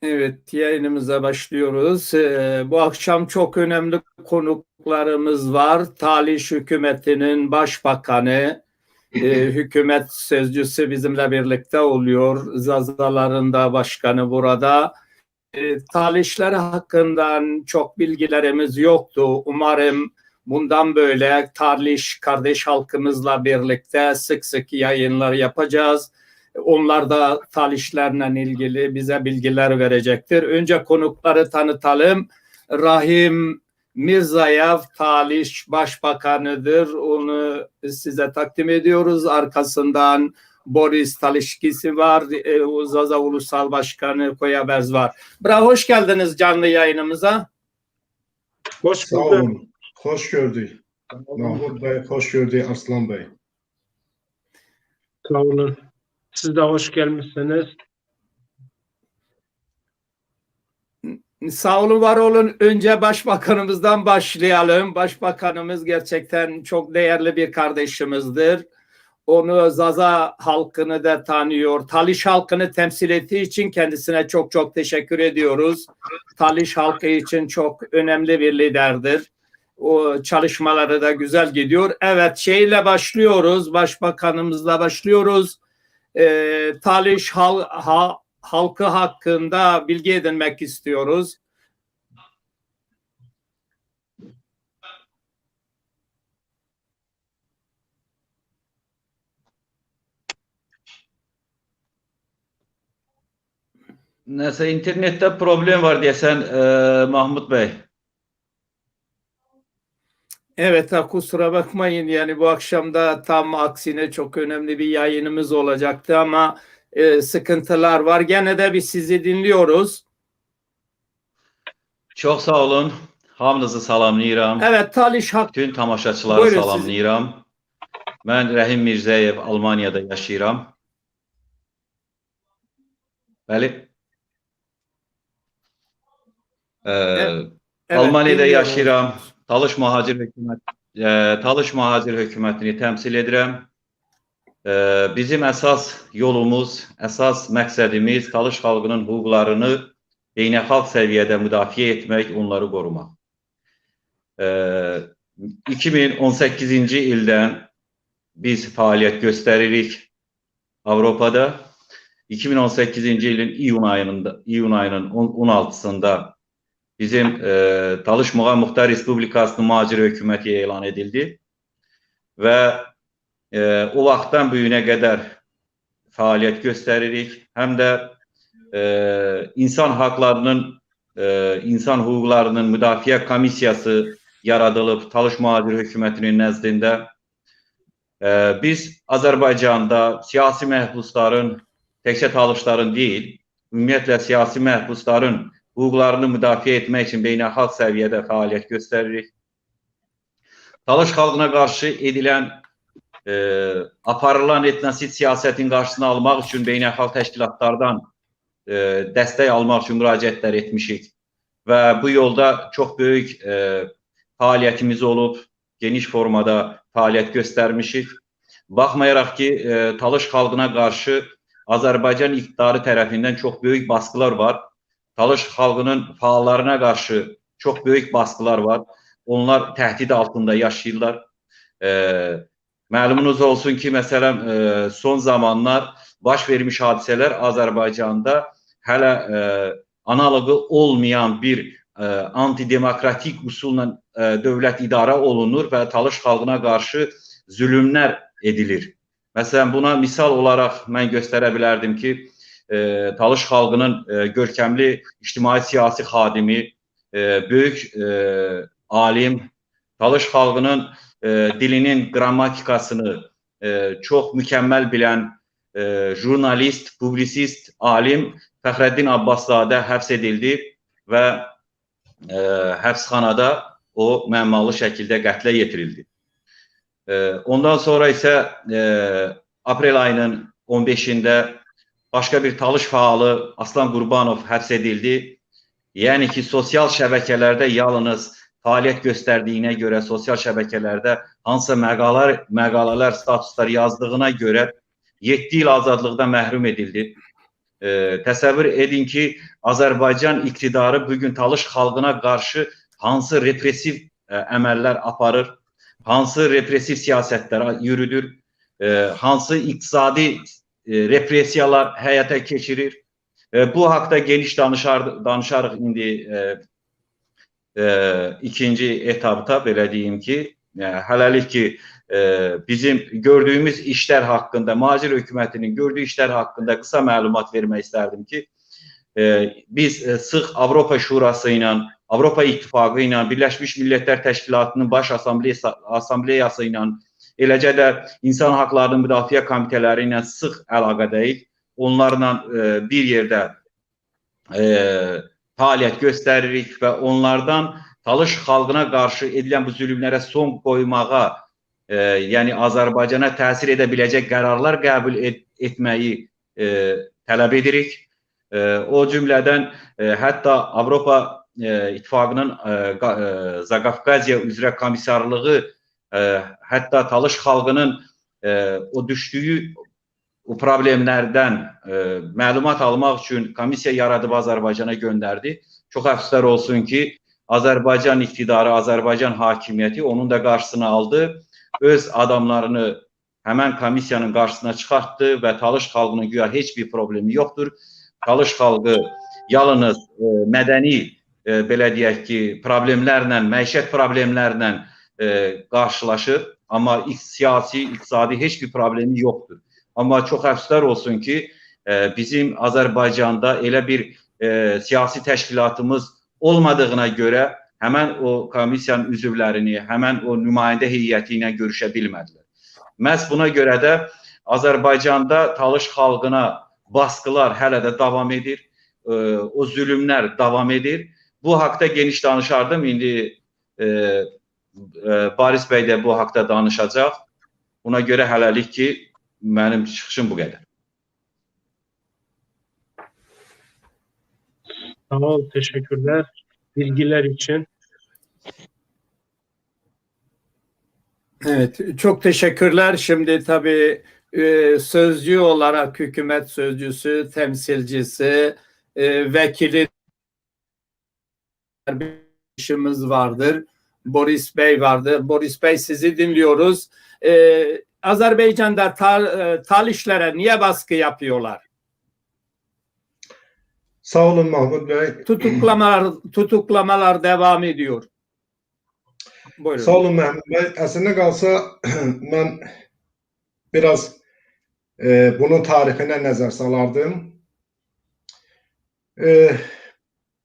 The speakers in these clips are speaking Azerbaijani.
Evet, yayınımıza başlıyoruz. Bu akşam çok önemli konuklarımız var. Taliş hükümetinin başbakanı, hükümet sözcüsü bizimle birlikte oluyor. Zazaların da başkanı burada. Talişler hakkından çok bilgilerimiz yoktu. Umarım bundan böyle Taliş kardeş halkımızla birlikte sık sık yayınlar yapacağız. Onlar da Talişlerle ilgili bize bilgiler verecektir. Önce konukları tanıtalım. Rahim Mirzayev Taliş Başbakanıdır. Onu size takdim ediyoruz. Arkasından Boris Talişkisi var. Zaza Ulusal Başkanı Koyabers var. Bravo, hoş geldiniz canlı yayınımıza. Hoş Sağ bulduk. olun. Hoş gördük. Mahmut Bey, hoş gördük Arslan Bey. Sağ olun. Siz de hoş gelmişsiniz. Sağ olun, var olun. Önce Başbakanımızdan başlayalım. Başbakanımız gerçekten çok değerli bir kardeşimizdir. Onu Zaza halkını da tanıyor. Taliş halkını temsil ettiği için kendisine çok çok teşekkür ediyoruz. Taliş halkı için çok önemli bir liderdir. O çalışmaları da güzel gidiyor. Evet, şeyle başlıyoruz. Başbakanımızla başlıyoruz. Taliş halkı hakkında bilgi edinmek istiyoruz. Neyse, internette problem var diyesen Mahmut Bey. Evet, kusura bakmayın, yani bu akşam da tam aksine çok önemli bir yayınımız olacaktı ama sıkıntılar var. Gene de biz sizi dinliyoruz. Çok sağ olun. Hamınızı salamlayıram. Evet, Taliş hak. Bütün tamaşaçıları Buyurun salamlayıram. Ben Rahim Mirzayev, Almanya'da yaşayıram. Bəli. Evet, Almanya'da dinliyorum. yaşayıram. Talış Muhacir hökumətini təmsil edirəm. Bizim əsas yolumuz, əsas məqsədimiz Talış xalqının hüquqlarını beynəlxalq səviyyədə müdafiə etmək, onları qorumaq. 2018-ci ildən biz fəaliyyət göstəririk Avropada. 2018-ci ilin iyun ayının 16-sında bizim Talış Muğtar Respublikasının mühacir hökuməti elan edildi və o vaxtdan bu günə qədər fəaliyyət göstəririk. Həm də insan hüquqlarının müdafiə komissiyası yaradılıb Talış mühacir hökumətinin nəzdində. Biz Azərbaycanda siyasi məhbusların, təkcə Talışların deyil, ümumiyyətlə siyasi məhbusların hüquqlarını müdafiə etmək üçün beynəlxalq səviyyədə fəaliyyət göstəririk. Talış xalqına qarşı edilən, aparılan etnosit siyasətin qarşısını almaq üçün beynəlxalq təşkilatlardan dəstək almaq üçün müraciətlər etmişik və bu yolda çox böyük fəaliyyətimiz olub, geniş formada fəaliyyət göstərmişik. Baxmayaraq ki, Talış xalqına qarşı Azərbaycan iqtidarı tərəfindən çox böyük baskılar var. Talış xalqının fəallarına qarşı çox böyük baskılar var. Onlar təhdid altında yaşayırlar. Məlumunuz olsun ki, məsələn, son zamanlar baş vermiş hadisələr Azərbaycanda hələ analogu olmayan bir antidemokratik üsulla dövlət idarə olunur və Talış xalqına qarşı zülümlər edilir. Məsələn, buna misal olaraq mən göstərə bilərdim ki, Talış xalqının görkəmli ictimai-siyasi xadimi, böyük alim, Talış xalqının dilinin qrammatikasını çox mükəmməl bilən jurnalist, publisist, alim Fəxrəddin Abbaszadə həbs edildi və həbsxanada o məmmalı şəkildə qətlə yetirildi. Ondan sonra isə aprel ayının 15-də başqa bir Talış fəalı Aslan Qurbanov həbs edildi. Yəni ki, sosial şəbəkələrdə yalnız fəaliyyət göstərdiyinə görə, sosial şəbəkələrdə hansısa məqalələr, statuslar yazdığına görə 7 il azadlıqdan məhrum edildi. Təsəvvür edin ki, Azərbaycan iktidarı bugün Talış xalqına qarşı hansı repressiv əməllər aparır, hansı repressiv siyasətlər yürüdür, hansı iqtisadi repressiyalar həyata keçirir. Bu haqda geniş danışarıq indi ikinci etapta, belə deyim ki, hələlik ki, bizim gördüyümüz işlər haqqında, mühacir hökumətinin gördüyü işlər haqqında qısa məlumat vermək istərdim ki, biz sıx Avropa Şurası ilə, Avropa İttifaqı ilə, Birləşmiş Millətlər Təşkilatının Baş Assambleyası ilə, eləcə də İnsan Haqlarının Müdafiə Komitələri ilə sıx əlaqədəyik. Onlarla bir yerdə fəaliyyət göstəririk və onlardan Talış xalqına qarşı edilən bu zülmlərə son qoymağa, yəni Azərbaycana təsir edə biləcək qərarlar qəbul etməyi tələb edirik. O cümlədən hətta Avropa İttifaqının Zaqafqaziya üzrə komissarlığı hətta Talış xalqının o düşdüyü o problemlərdən məlumat almaq üçün komissiya yaradıb Azərbaycana göndərdi. Çox əfsuslar olsun ki, Azərbaycan iktidarı, Azərbaycan hakimiyyəti onun da qarşısını aldı. Öz adamlarını həmən komissiyanın qarşısına çıxartdı və Talış xalqının güya heç bir problemi yoxdur. Talış xalqı yalnız mədəni, belə deyək ki, problemlərlə, məişət problemlərlə qarşılaşır. Amma siyasi, iqtisadi heç bir problemi yoxdur. Amma çox əfsuslar olsun ki, bizim Azərbaycanda elə bir siyasi təşkilatımız olmadığına görə həmən o komissiyanın üzvlərini, həmən o nümayəndə heyəti ilə görüşə bilmədilər. Məhz buna görə də Azərbaycanda Talış xalqına baskılar hələ də davam edir, o zülümlər davam edir. Bu haqda geniş danışardım, indi Baris bəy də bu haqda danışacaq. Buna görə hələlik ki, mənim çıxışım bu qədər. Sağ ol, teşekkürler bilgiler için. Evet, çok teşekkürler. Şimdi tabii sözcü olarak hükümet sözcüsü, temsilcisi, vekili işimiz vardır. Boris Bey vardır. Boris Bey, sizi dinliyoruz. Azerbaycan'da Talişlere niye baskı yapıyorlar? Sağ olun Mahmud Bey. Tutuklamalar devam ediyor. Buyurun. Sağ olun Mahmud Bey. Aslında qalsa mən biraz bunun tarixinə nəzər salardım.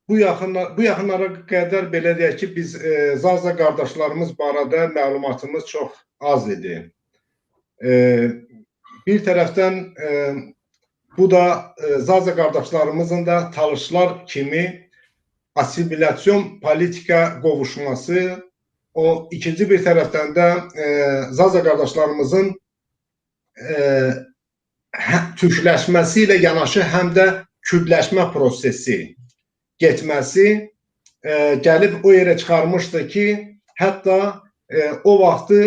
Bu yaxınlara qədər belə deyək ki, biz Zaza qardaşlarımız barədə məlumatımız çox az idi. Bir tərəfdən bu da Zaza qardaşlarımızın da Talışlar kimi assimilyasyon politika qovuşması, o ikinci bir tərəfdən də Zaza qardaşlarımızın türkləşməsi ilə yanaşı həm də kürdləşmə prosesi getməsi gəlib o yerə çıxarmışdı ki, hətta o vaxtı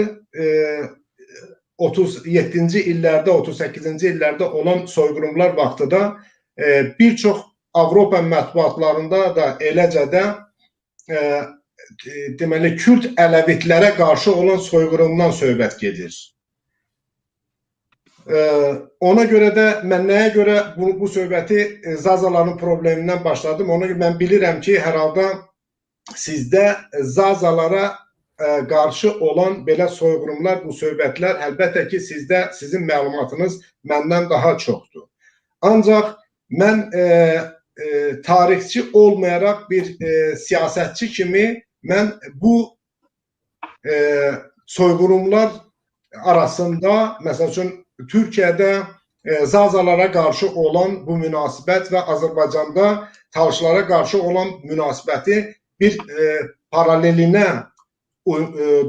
37-ci illərdə, 38-ci illərdə olan soyqırımlar vaxtıda bir çox Avropa mətbuatlarında da eləcə də deməli Kürd ələvitlərə qarşı olan soyqırımdan söhbət gedir. Ona görə də mən nəyə görə bu söhbəti Zazaların problemindən başladım? Ona görə mən bilirəm ki, hər halda sizdə Zazalara qarşı olan belə soyqırımlar, bu söhbətlər əlbəttə ki, sizin məlumatınız məndən daha çoxdur. Ancaq mən tarixçi olmayaraq bir siyasətçi kimi mən bu soyqırımlar arasında, məsəl üçün Türkiyədə Zazalara qarşı olan bu münasibət və Azərbaycanda Talışlara qarşı olan münasibəti bir paralelinə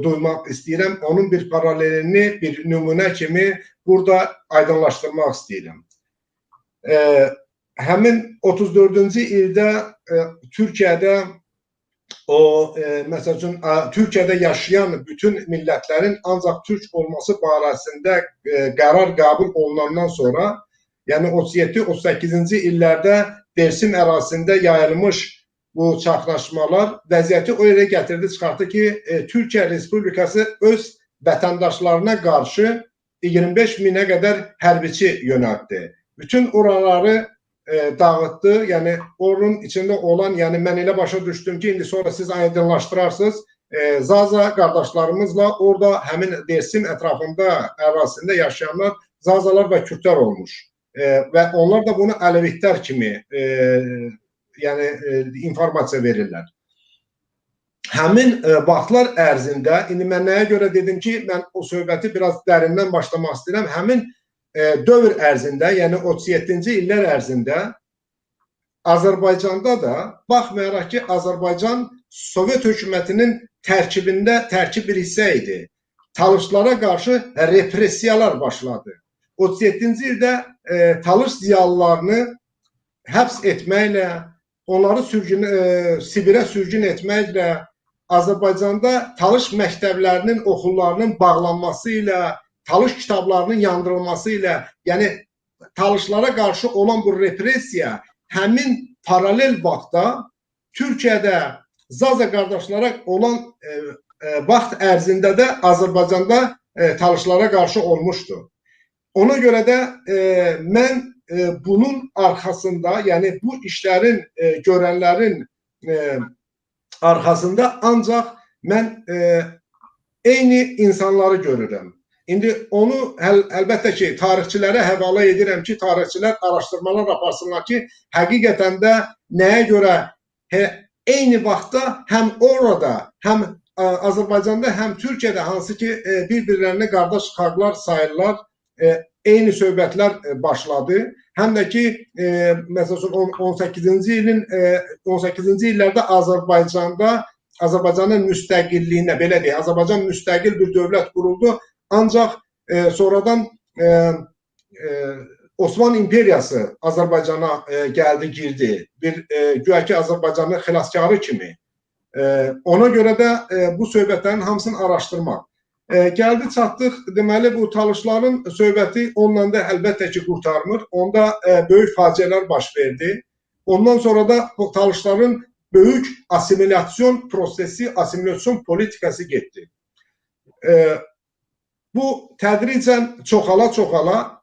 duymaq istəyirəm. Onun bir paralelini, bir nümunə kimi burada aydınlaşdırmaq istəyirəm. Həmin 34-cü ildə Türkiyədə məsəl üçün Türkiyədə yaşayan bütün millətlərin ancaq türk olması barəsində qərar qəbul olunandan sonra yəni 37-38-ci illərdə Dersim ərazisində yayılmış bu çaxnaşmalar vəziyyəti o yerə gətirdi, çıxartdı ki, Türkiyə Respublikası öz vətəndaşlarına qarşı 25 minə qədər hərbiçi yönəltdi. Bütün oraları dağıtdı. Yəni onun içində olan, yəni mən elə başa düşdüm ki, indi sonra siz aydınlaşdırarsınız. Zaza qardaşlarımızla orada həmin Dersim ətrafında, ərazisində yaşayanlar Zazalar və Kürdlər olmuş. Və onlar da bunu Əlevitlər kimi yəni informasiya verirlər. Həmin vaxtlar ərzində, indi mən nəyə görə dedim ki, mən o söhbəti biraz dərindən başlamaq istəyirəm. Həmin dövr ərzində, yəni 37-ci illər ərzində Azərbaycanda da, baxmayaraq ki, Azərbaycan Sovet hökumətinin tərkib bir hissə idi. Talışlara qarşı repressiyalar başladı. 37-ci ildə Talış ziyalılarını həbs etməklə, onları Sibirə sürgün etməklə, Azərbaycanda Talış məktəblərinin, oxullarının bağlanması ilə, Talış kitablarının yandırılması ilə, yəni Talışlara qarşı olan bu repressiya həmin paralel vaxtda Türkiyədə Zaza qardaşlara olan vaxt ərzində də Azərbaycanda Talışlara qarşı olmuşdu. Ona görə də mən bunun arxasında, yəni bu işlərin, görənlərin arxasında ancaq mən eyni insanları görürəm. İndi onu əlbəttə ki, tarixçilərə həvalə edirəm ki, tarixçilər araşdırmalar aparsınlar ki, həqiqətən də nəyə görə eyni vaxtda həm orada, həm Azərbaycanda, həm Türkiyədə, hansı ki, bir-birlərini qardaş xalqlar sayırlar, eyni söhbətlər başladı. Həm də ki, məsələn, 18-ci illərdə Azərbaycanın müstəqilliyinə, belə deyək, Azərbaycan müstəqil bir dövlət quruldu. Ancaq sonradan Osman İmperiyası Azərbaycana gəldi, girdi. Güya ki, Azərbaycanın xilaskarı kimi. Ona görə də bu söhbətlərin hamısını araşdırmaq. Gəldi, çatdıq, deməli, bu Talışların söhbəti onunla da əlbəttə ki, qurtarmır. Onda böyük faciələr baş verdi. Ondan sonra da Talışların böyük asimilyasyon prosesi, asimilyasyon politikası getdi. Bu tədricən çoxala,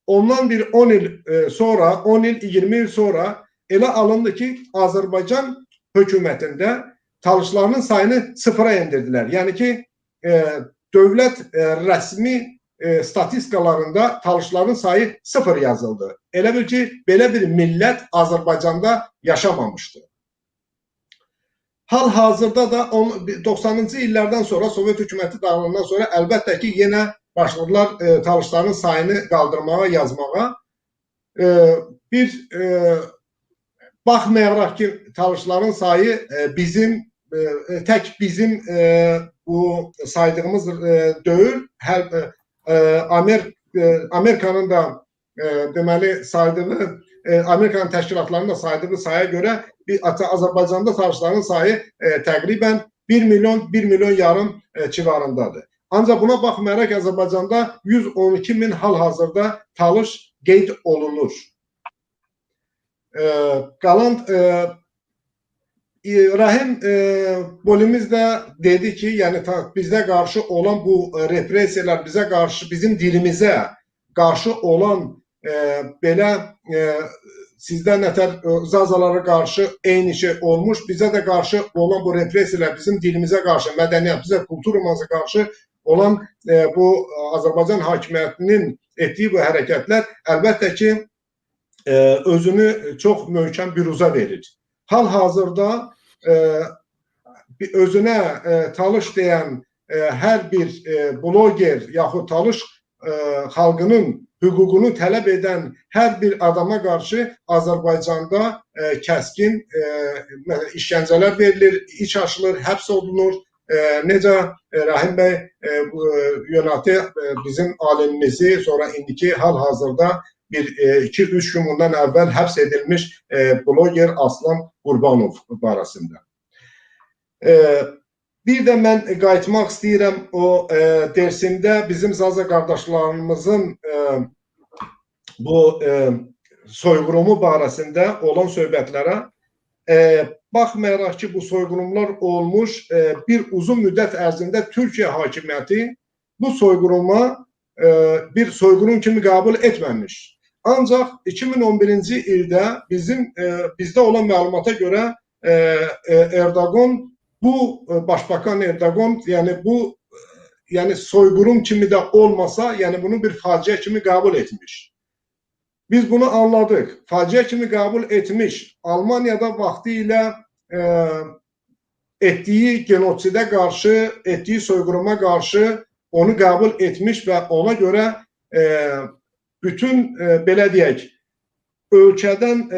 ondan bir 10 il sonra, 10 il, 20 il sonra elə alındı ki, Azərbaycan hökumətində Talışlarının sayını sıfıra endirdilər. Yəni ki, dövlət rəsmi statistikalarında Talışların sayı sıfır yazıldı. Elə bil ki, belə bir millət Azərbaycanda yaşamamışdı. Hal-hazırda da 90-cı illərdən sonra, Sovet hökuməti dağılandan sonra əlbəttə ki, yenə başladılar Talışların sayını qaldırmağa, yazmağa. Baxmayaraq ki, Talışların sayı tək bizim bu saydığımız deyil, Amerikanın da deməli saydığı, Amerikanın təşkilatlarının da saydığı saya görə Azərbaycanda Talışların sayı təqribən 1 milyon yarım civarındadır. Ancaq buna baxmayaraq Azərbaycanda 112 min hal-hazırda Talış qeyd olunur. Qalan Rahim Bolimiz də dedi ki, yəni bizdə qarşı olan bu repressiyalar, bizə qarşı, bizim dilimizə qarşı olan belə sizdə nətər Zazalara qarşı eyni şey olmuş, bizə də qarşı olan bu repressiyalar, bizim dilimizə qarşı, mədəniyyətimizə, kulturumuza qarşı olan bu Azərbaycan hakimiyyətinin etdiyi bu hərəkətlər əlbəttə ki, özünü çox möhkəm büruzə verir. Hal-hazırda özünə Talış deyən hər bir bloger yaxud Talış xalqının hüququnu tələb edən hər bir adama qarşı Azərbaycanda kəskin işgəncələr verilir, iç açılır, həbs olunur. Necə Rahim bəy yönəltə bizim alimimizi, sonra indiki hal-hazırda 2-3 gün bundan əvvəl həbs edilmiş bloger Aslan Qurbanov barəsində. Bir də mən qayıtmaq istəyirəm o Dersimdə bizim Zaza qardaşlarımızın bu soyğurumu barəsində olan söhbətlərə baxmayaraq ki, bu soyğurumlar olmuş, bir uzun müddət ərzində Türkiyə hakimiyyəti bu soyğuruma bir soyğurum kimi qəbul etməmiş. Ancaq 2011-ci ildə bizdə olan məlumata görə Erdoğan, bu Başbakan Erdoğan, yəni soyğurum kimi də olmasa, yəni bunu bir faciə kimi qəbul etmiş. Biz bunu anladık. Faciə kimi qəbul etmiş. Almaniyada vaxtı ilə etdiyi genosidə qarşı, etdiyi soyğuruma qarşı onu qəbul etmiş və ona görə bütün belə deyək, ölkədən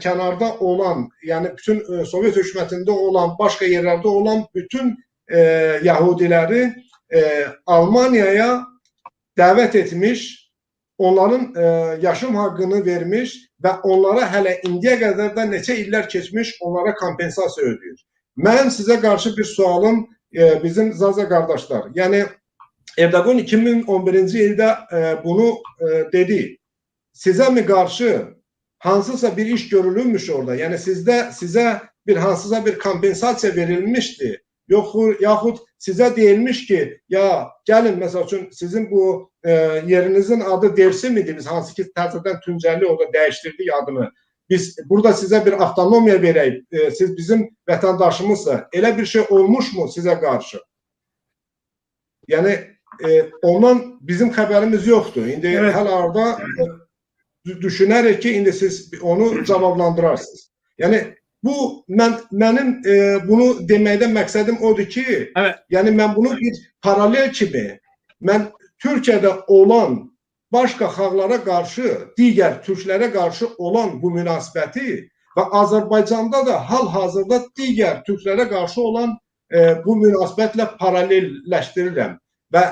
kənarda olan, yəni bütün Sovet hökumətində olan, başqa yerlərdə olan bütün Yahudiləri Almaniyaya dəvət etmiş, onların yaşam haqqını vermiş və onlara hələ indiyə qədər də neçə illər keçmiş onlara kompensasiya ödəyir. Mən sizə qarşı bir sualım, bizim Zaza qardaşlar, yəni Erdoğan 2011-ci ildə bunu dedi. Sizə mi qarşı hansısa bir iş görülmüş orada? Yəni sizə bir hansısa bir kompensasiya verilmişdi? Yaxud sizə deyilmiş ki, ya gəlin, məsəl üçün sizin bu yerinizin adı Dersim idi, biz hansı ki təzədən Tunceli orada dəyişdirdik adını. Biz burada sizə bir avtonomiya verək, siz bizim vətəndaşımızsa, elə bir şey olmuşmu sizə qarşı? Yəni ondan bizim xəbərimiz yoxdur. İndi hələ düşünərək ki, indi siz onu cavablandırarsınız. Yəni mənim bunu deməkdən məqsədim odur ki, yəni mən bunu bir paralel kimi, mən Türkiyədə olan başqa xalqlara qarşı, digər türklərə qarşı olan bu münasibəti və Azərbaycanda da hal-hazırda digər türklərə qarşı olan bu münasibətlə paralelləşdirirəm və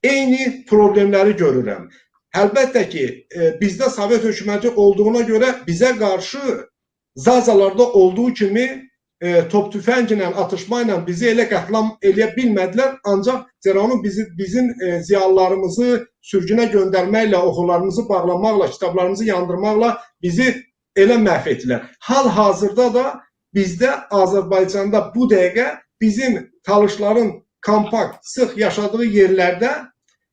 eyni problemləri görürəm. Əlbəttə ki, bizdə Sovet hökuməti olduğuna görə bizə qarşı Zazalarda olduğu kimi top tüfənglə, atışma ilə bizi elə qətlam eləyə bilmədilər. Ancaq Zeranun bizim ziyalılarımızı sürgünə göndərməklə, oxularımızı bağlamaqla, kitablarımızı yandırmaqla bizi elə məhv etdilər. Hal-hazırda da bizdə Azərbaycanda bu dəqiqə bizim talışların kompakt, sıx yaşadığı yerlərdə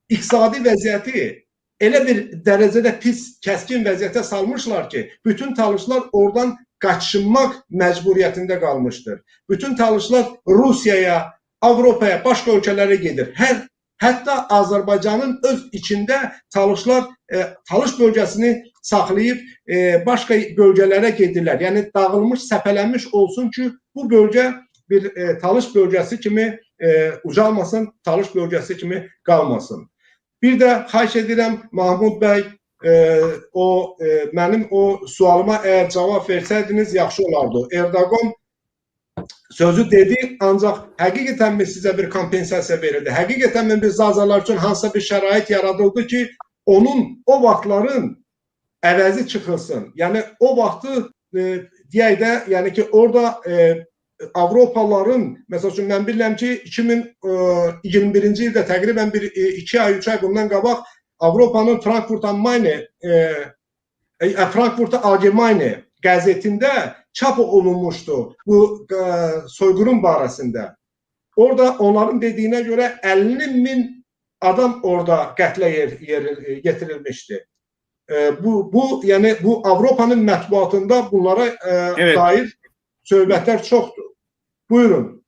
iqtisadi vəziyyəti elə bir dərəcədə pis, kəskin vəziyyətə salmışlar ki, bütün talışlar oradan qaçınmaq məcburiyyətində qalmışdır. Bütün talışlar Rusiyaya, Avropaya, başqa ölkələrə gedir. Hətta Azərbaycanın öz içində talışlar talış bölgəsini saxlayıb başqa bölgələrə gedirlər. Yəni dağılmış, səpələnmiş olsun ki, bu bölgə bir talış bölgəsi kimi ucalmasın, talış bölgəsi kimi qalmasın. Bir də xahiş edirəm, Mahmud bəy, mənim o sualıma əgər cavab versəydiniz, yaxşı olardı. Erdoğan sözü dedi, ancaq həqiqətən sizə bir kompensasiya verildi. Həqiqətən biz Zazalar üçün hansısa bir şərait yaradıldı ki, onun o vaxtların əvəzi çıxılsın. Yəni o vaxtı deyək də, yəni ki, orada Avropalıların, məsəl üçün mən bilirəm ki, 2021-ci ildə təqribən 2 ay, 3 ay bundan qabaq Avropanın Frankfurt Allgemeine qəzetində çap olunmuşdu bu soyğurum barəsində. Orada onların dediyinə görə 50.000 adam orada qətlə yetirilmişdi. Yəni bu Avropanın mətbuatında bunlara dair söhbətlər çoxdur. Buyurun.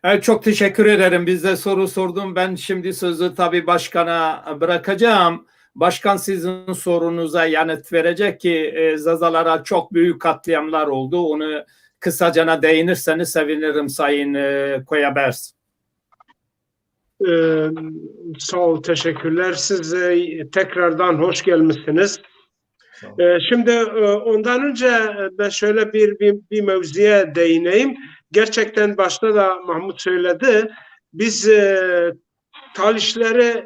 Evet, çok teşekkür ederim. Bize soru sordum. Ben şimdi sözü tabii başkana bırakacağım. Başkan sizin sorunuza yanıt verecek ki Zazalara çok büyük katliamlar oldu. Onu kısacana değinirseniz sevinirim Sayın Koyabers. Sağ ol, teşekkürler. Siz tekrardan hoş gelmişsiniz. Şimdi ondan önce ben şöyle bir mevzuya değineyim. Gerçekten başta da Mahmut söyledi. Biz talişleri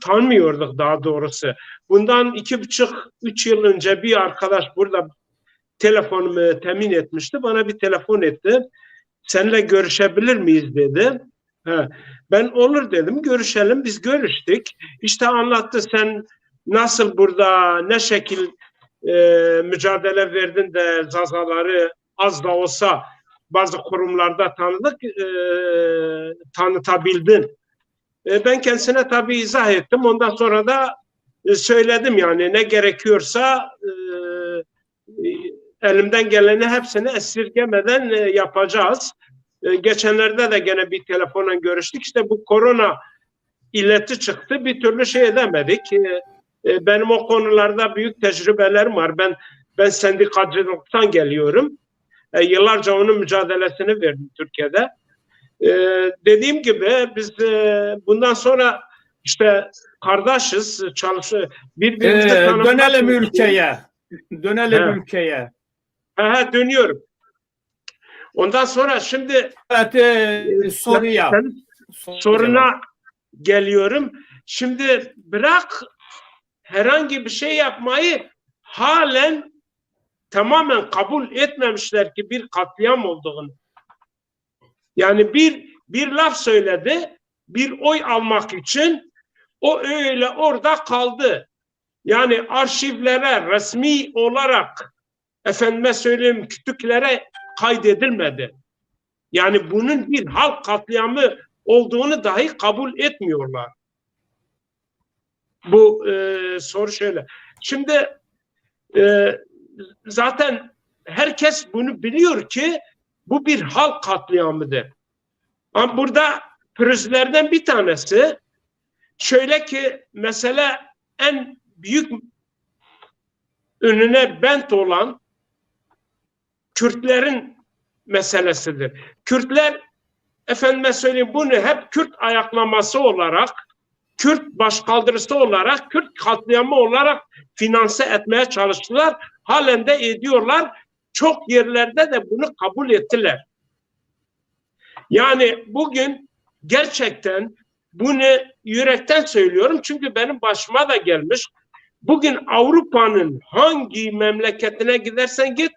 tanımıyorduk daha doğrusu. Bundan 2,5-3 yıl önce bir arkadaş burada telefonumu temin etmişti. Bana bir telefon etti. Seninle görüşebilir miyiz dedi. He. Ben olur dedim, görüşelim. Biz görüştük. İşte anlattı, sen nasıl burada ne şekil mücadele verdin de Zazaları az da olsa bazı kurumlarda tanıtabildin. Ben kendisine tabii izah ettim. Ondan sonra da söyledim, yani ne gerekiyorsa elimden geleni hepsini esirgemeden yapacağız. Geçenlerde de gene bir telefonla görüştük. İşte bu korona illeti çıktı. Bir türlü şey edemedik. Benim o konularda büyük tecrübelerim var. Ben sendikacılıktan geliyorum. Yıllarca onun mücadelesini verdim Türkiye'de. Dediğim gibi biz bundan sonra işte kardeşiz, birbirimizi tanımak. Dönelim ülkeye. Dönelim ülkeye. Dönüyorum. Ondan sonra şimdi Evet, soruna geliyorum. Şimdi bırak herhangi bir şey yapmayı, halen tamamen kabul etmemişler ki bir katliam olduğunu. Yani bir laf söyledi, bir oy almak için, o öyle orada kaldı. Yani arşivlere resmi olarak, efendime söyleyeyim, kütüklere kaydedilmedi. Yani bunun bir halk katliamı olduğunu dahi kabul etmiyorlar. Bu soru şöyle. Şimdi zaten herkes bunu biliyor ki bu bir halk katliamıdır. Ama burada pürüzlerden bir tanesi şöyle ki, mesela en büyük önüne bent olan Kürtlerin meselesidir. Kürtler, efendime söyleyeyim, bunu hep Kürt ayaklaması olarak, Kürt başkaldırısı olarak, Kürt katliamı olarak finanse etmeye çalıştılar. Halen de ediyorlar. Çok yerlerde de bunu kabul ettiler. Yani bugün gerçekten bunu yürekten söylüyorum, çünkü benim başıma da gelmiş. Bugün Avrupa'nın hangi memleketine gidersen git,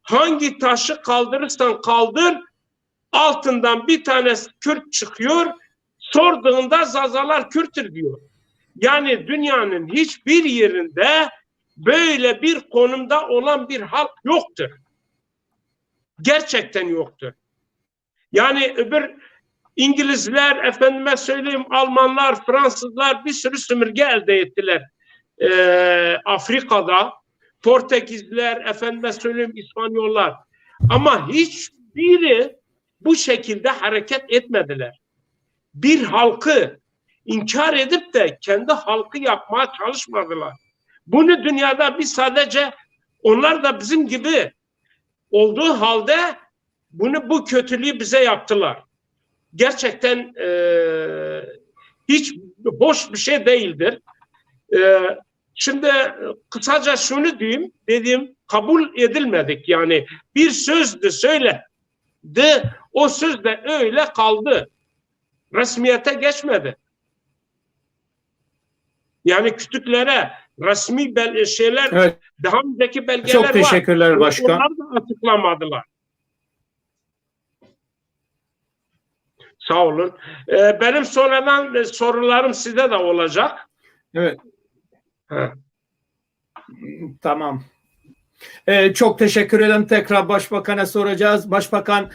hangi taşı kaldırırsan kaldır, altından bir tane Kürt çıkıyor, sorduğunda Zazalar Kürttür diyor. Yani dünyanın hiçbir yerinde böyle bir konumda olan bir halk yoktur. Gerçekten yoktur. Yani öbür İngilizler, efendime söyleyeyim, Almanlar, Fransızlar bir sürü sömürge elde ettiler Afrika'da. Portekizliler, efendime söyleyeyim, İspanyollar. Ama hiçbiri bu şekilde hareket etmediler. Bir halkı inkar edip de kendi halkı yapmaya çalışmadılar. Bunu dünyada biz sadece, onlar da bizim gibi olduğu halde bu kötülüğü bize yaptılar. Gerçekten hiç hoş bir şey değildir. Şimdi kısaca şunu diyeyim, kabul edilmedik. Yani bir sözdü, söyledi, o söz de öyle kaldı. Resmiyete geçmedi. Yani kütüklere resmi şeyler, evet, daha önceki belgeler çok var. teşekkürler başkan. Onlar da açıklamadılar. Sağ olun. Benim sonradan sorularım size de olacak. Evet. Tamam. Çok teşekkür ederim. Tekrar Başbakan'a soracağız. Başbakan,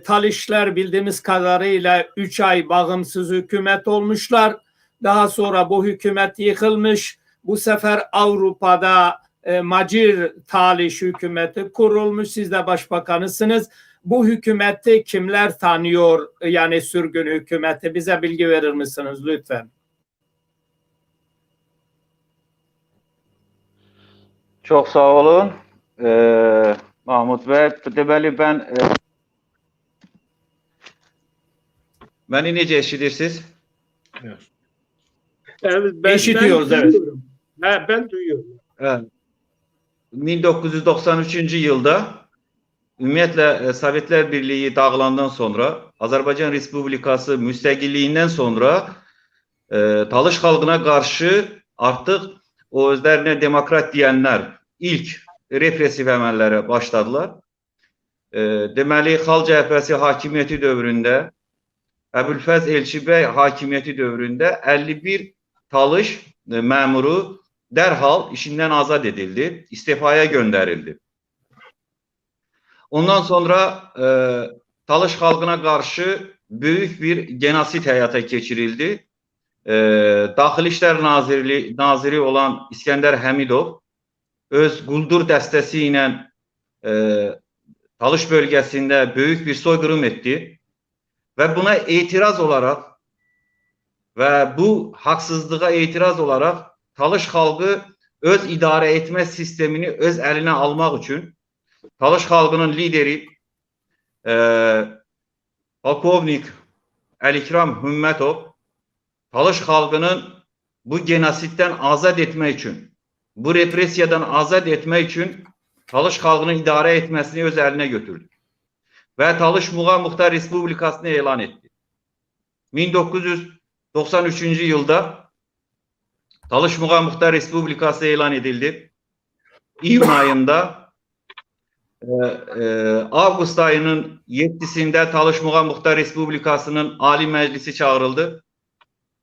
Talişler bildiğimiz kadarıyla 3 ay bağımsız hükümet olmuşlar. Daha sonra bu hükümet yıkılmış. Bu sefer Avrupa'da Macir Taliş hükümeti kurulmuş. Siz de başbakanısınız. Bu hükümeti kimler tanıyor? Yani sürgün hükümeti. Bize bilgi verir misiniz lütfen? Çok sağ olun. Mahmut Bey, deməli beni necə eşidirsiniz? Evet, Eşitiyoruz, evet. Ben duyuyorum. Evet. 1993 yılda ümumiyyətlə Sovetlər Birliği dağılandan sonra, Azərbaycan Respublikası müstəqilliyindən sonra Talış xalqına qarşı artıq o özlərinə demokrat deyənlər ilk repressiv əməllərə başladılar. Deməli, Xalq Cəbhəsi hakimiyyəti dövründə Əbülfəz Elçibəy hakimiyyəti dövründə 51 Talış məmuru dərhal işindən azad edildi, istifaya göndərildi. Ondan sonra Talış xalqına qarşı büyük bir genosit həyata keçirildi. Daxili İşlər Naziri olan İskəndər Həmidov öz quldur dəstəsi ilə Talış bölgəsində büyük bir soyqırım etdi ve buna itiraz olarak ve bu haksızlığa itiraz olarak Talış xalqı öz idarə etmə sistemini öz əlinə almaq üçün Talış xalqının lideri Polkovnik Əlikram Hümmətov Talış xalqının bu genositten azad etmək üçün, bu represiyadan azad etmək üçün Talış xalqının idarə etməsini öz əlinə götürdü. Ve Talış Muğam Muxtar Respublikasını elan etti. 1993. yılda Talış Muğam Muxtar Respublikası elan edildi. İyun ayında Ağustos ayının 7'sinde Talış Muğam Muxtar Respublikası'nın Ali Meclisi çağrıldı.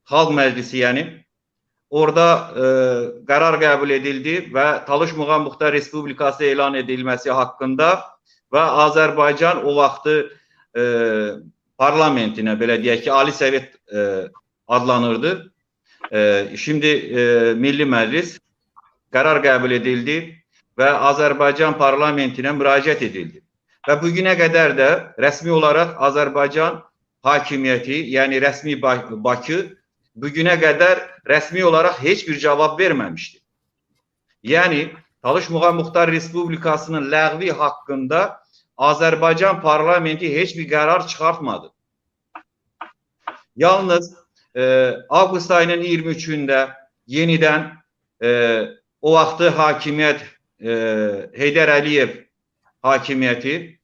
Halk Meclisi yani. Orada karar qəbul edildi ve Talış Muğam Muxtar Respublikası elan edilmesi hakkında ve Azerbaycan o vaxtı parlamentinə, belə deyək ki, Ali Sovet adlanırdı. Şimdi Milli Məclis karar qəbul edildi ve Azerbaycan parlamentinə müraciət edildi. Ve bugüne kadar da resmi olarak Azerbaycan hakimiyyəti, yani resmi Bakı bugüne kadar resmi olarak hiçbir cevap vermemişti. Yani Talış Muğam Muxtar Respublikasının ləğvi hakkında Azerbaycan parlamenti hiçbir karar çıkartmadı. Yalnız Ağustos ayının 23'ünde yeniden o vaxtı hakimiyyət Heydər Əliyev hakimiyyəti,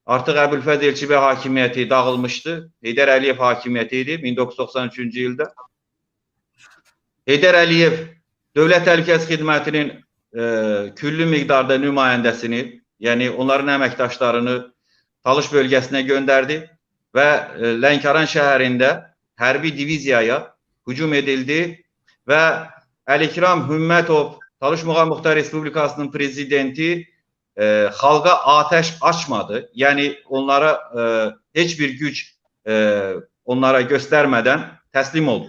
artıq Əbülfəz Elçibəy hakimiyyəti dağılmıştı. Heydər Əliyev hakimiyyəti idi 1993. yılda. Heydər Əliyev Dövlət Təhlükəsizlik Xidmətinin küllü miqdarda nümayəndəsini, yani onların əməkdaşlarını Talış bölgəsinə göndərdi və Lənkəran şəhərində hərbi diviziyaya hücum edildi və Əlikram Hümmətov, Talış Muğam Muxtar Respublikasının prezidenti xalqa ateş açmadı. Yani onlara hiçbir güç onlara göstermeden teslim oldu.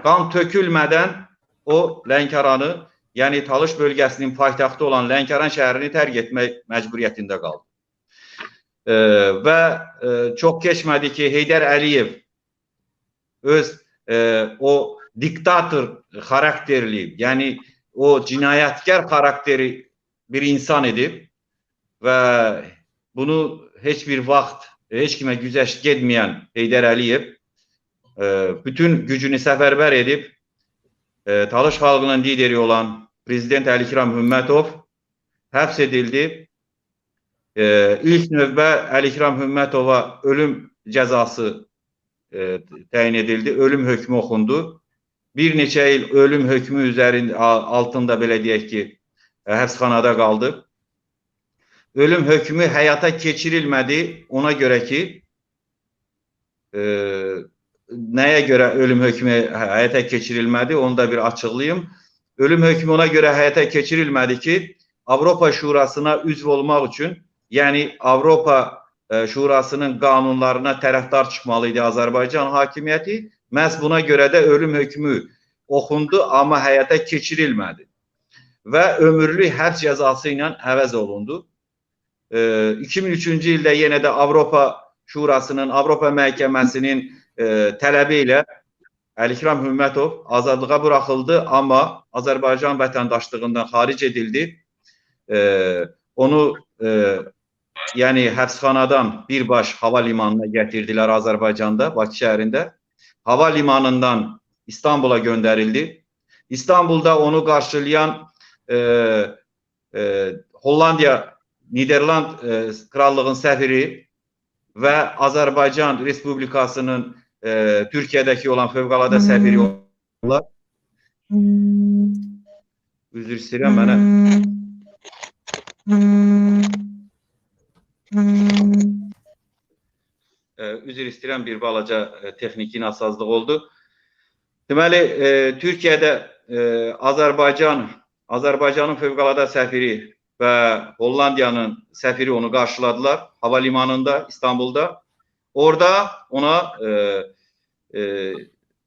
Kan tökülmeden o Lənkəranı, yani Talış bölgesinin paytaxtı olan Lənkəran şəhərini tərk etmək məcburiyyətində qaldı. Ve çok geçmedi ki Heydər Əliyev öz o diktatör karakterli, yani o cinayetkar karakteri bir insan edib ve bunu hiçbir vaxt hiç kime güzəşt etmeyen Heydər Əliyev bütün gücünü səfərbər edib Talış xalqının lideri olan Prezident Əlikram Hümmətov həbs edildi. İlk növbə Əlikram Hümmətova ölüm cəzası təyin edildi. Ölüm hökmü oxundu. Bir neçə il ölüm hökmü üzərində altında belə deyək ki, həbsxanada qaldı. Ölüm hökmü həyata keçirilmədi. Ona görə ki, nəyə görə ölüm hökmü həyata keçirilmədi, onu da bir açıqlayayım. Ölüm hökmü ona görə həyata keçirilmədi ki, Avropa Şurasına üzv olmaq üçün, yəni Avropa Şurasının qanunlarına tərəfdar çıxmalıydı Azərbaycan hakimiyyəti. Məhz buna görə də ölüm hökmü oxundu, amma həyata keçirilmədi. Və ömürlük həbs cəzası ilə əvəz olundu. 2003-cü ildə yenə də Avropa Şurasının, Avropa Məhkəməsinin tələbi ilə Əlikram Hümmətov azadlığa buraxıldı, amma Azərbaycan vətəndaşlığından xaric edildi. Onu yani həbsxanadan birbaş hava limanına gətirdilər Azərbaycanda, Bakı şəhərində. Hava limanından İstanbul'a gönderildi. İstanbul'da onu karşılayan Hollandiya, Niderland Krallığın səfiri ve Azərbaycan Respublikasının Türkiye'deki olan fövqəladə səfiri oldular. Üzr istəyirəm mənə. üzr istəyirəm, bir balaca texniki nasazlıq oldu. Deməli, Türkiyədə Azərbaycanın fövqəladə səfiri və Hollandiyanın səfiri onu qarşıladılar hava limanında, İstanbulda. Orada ona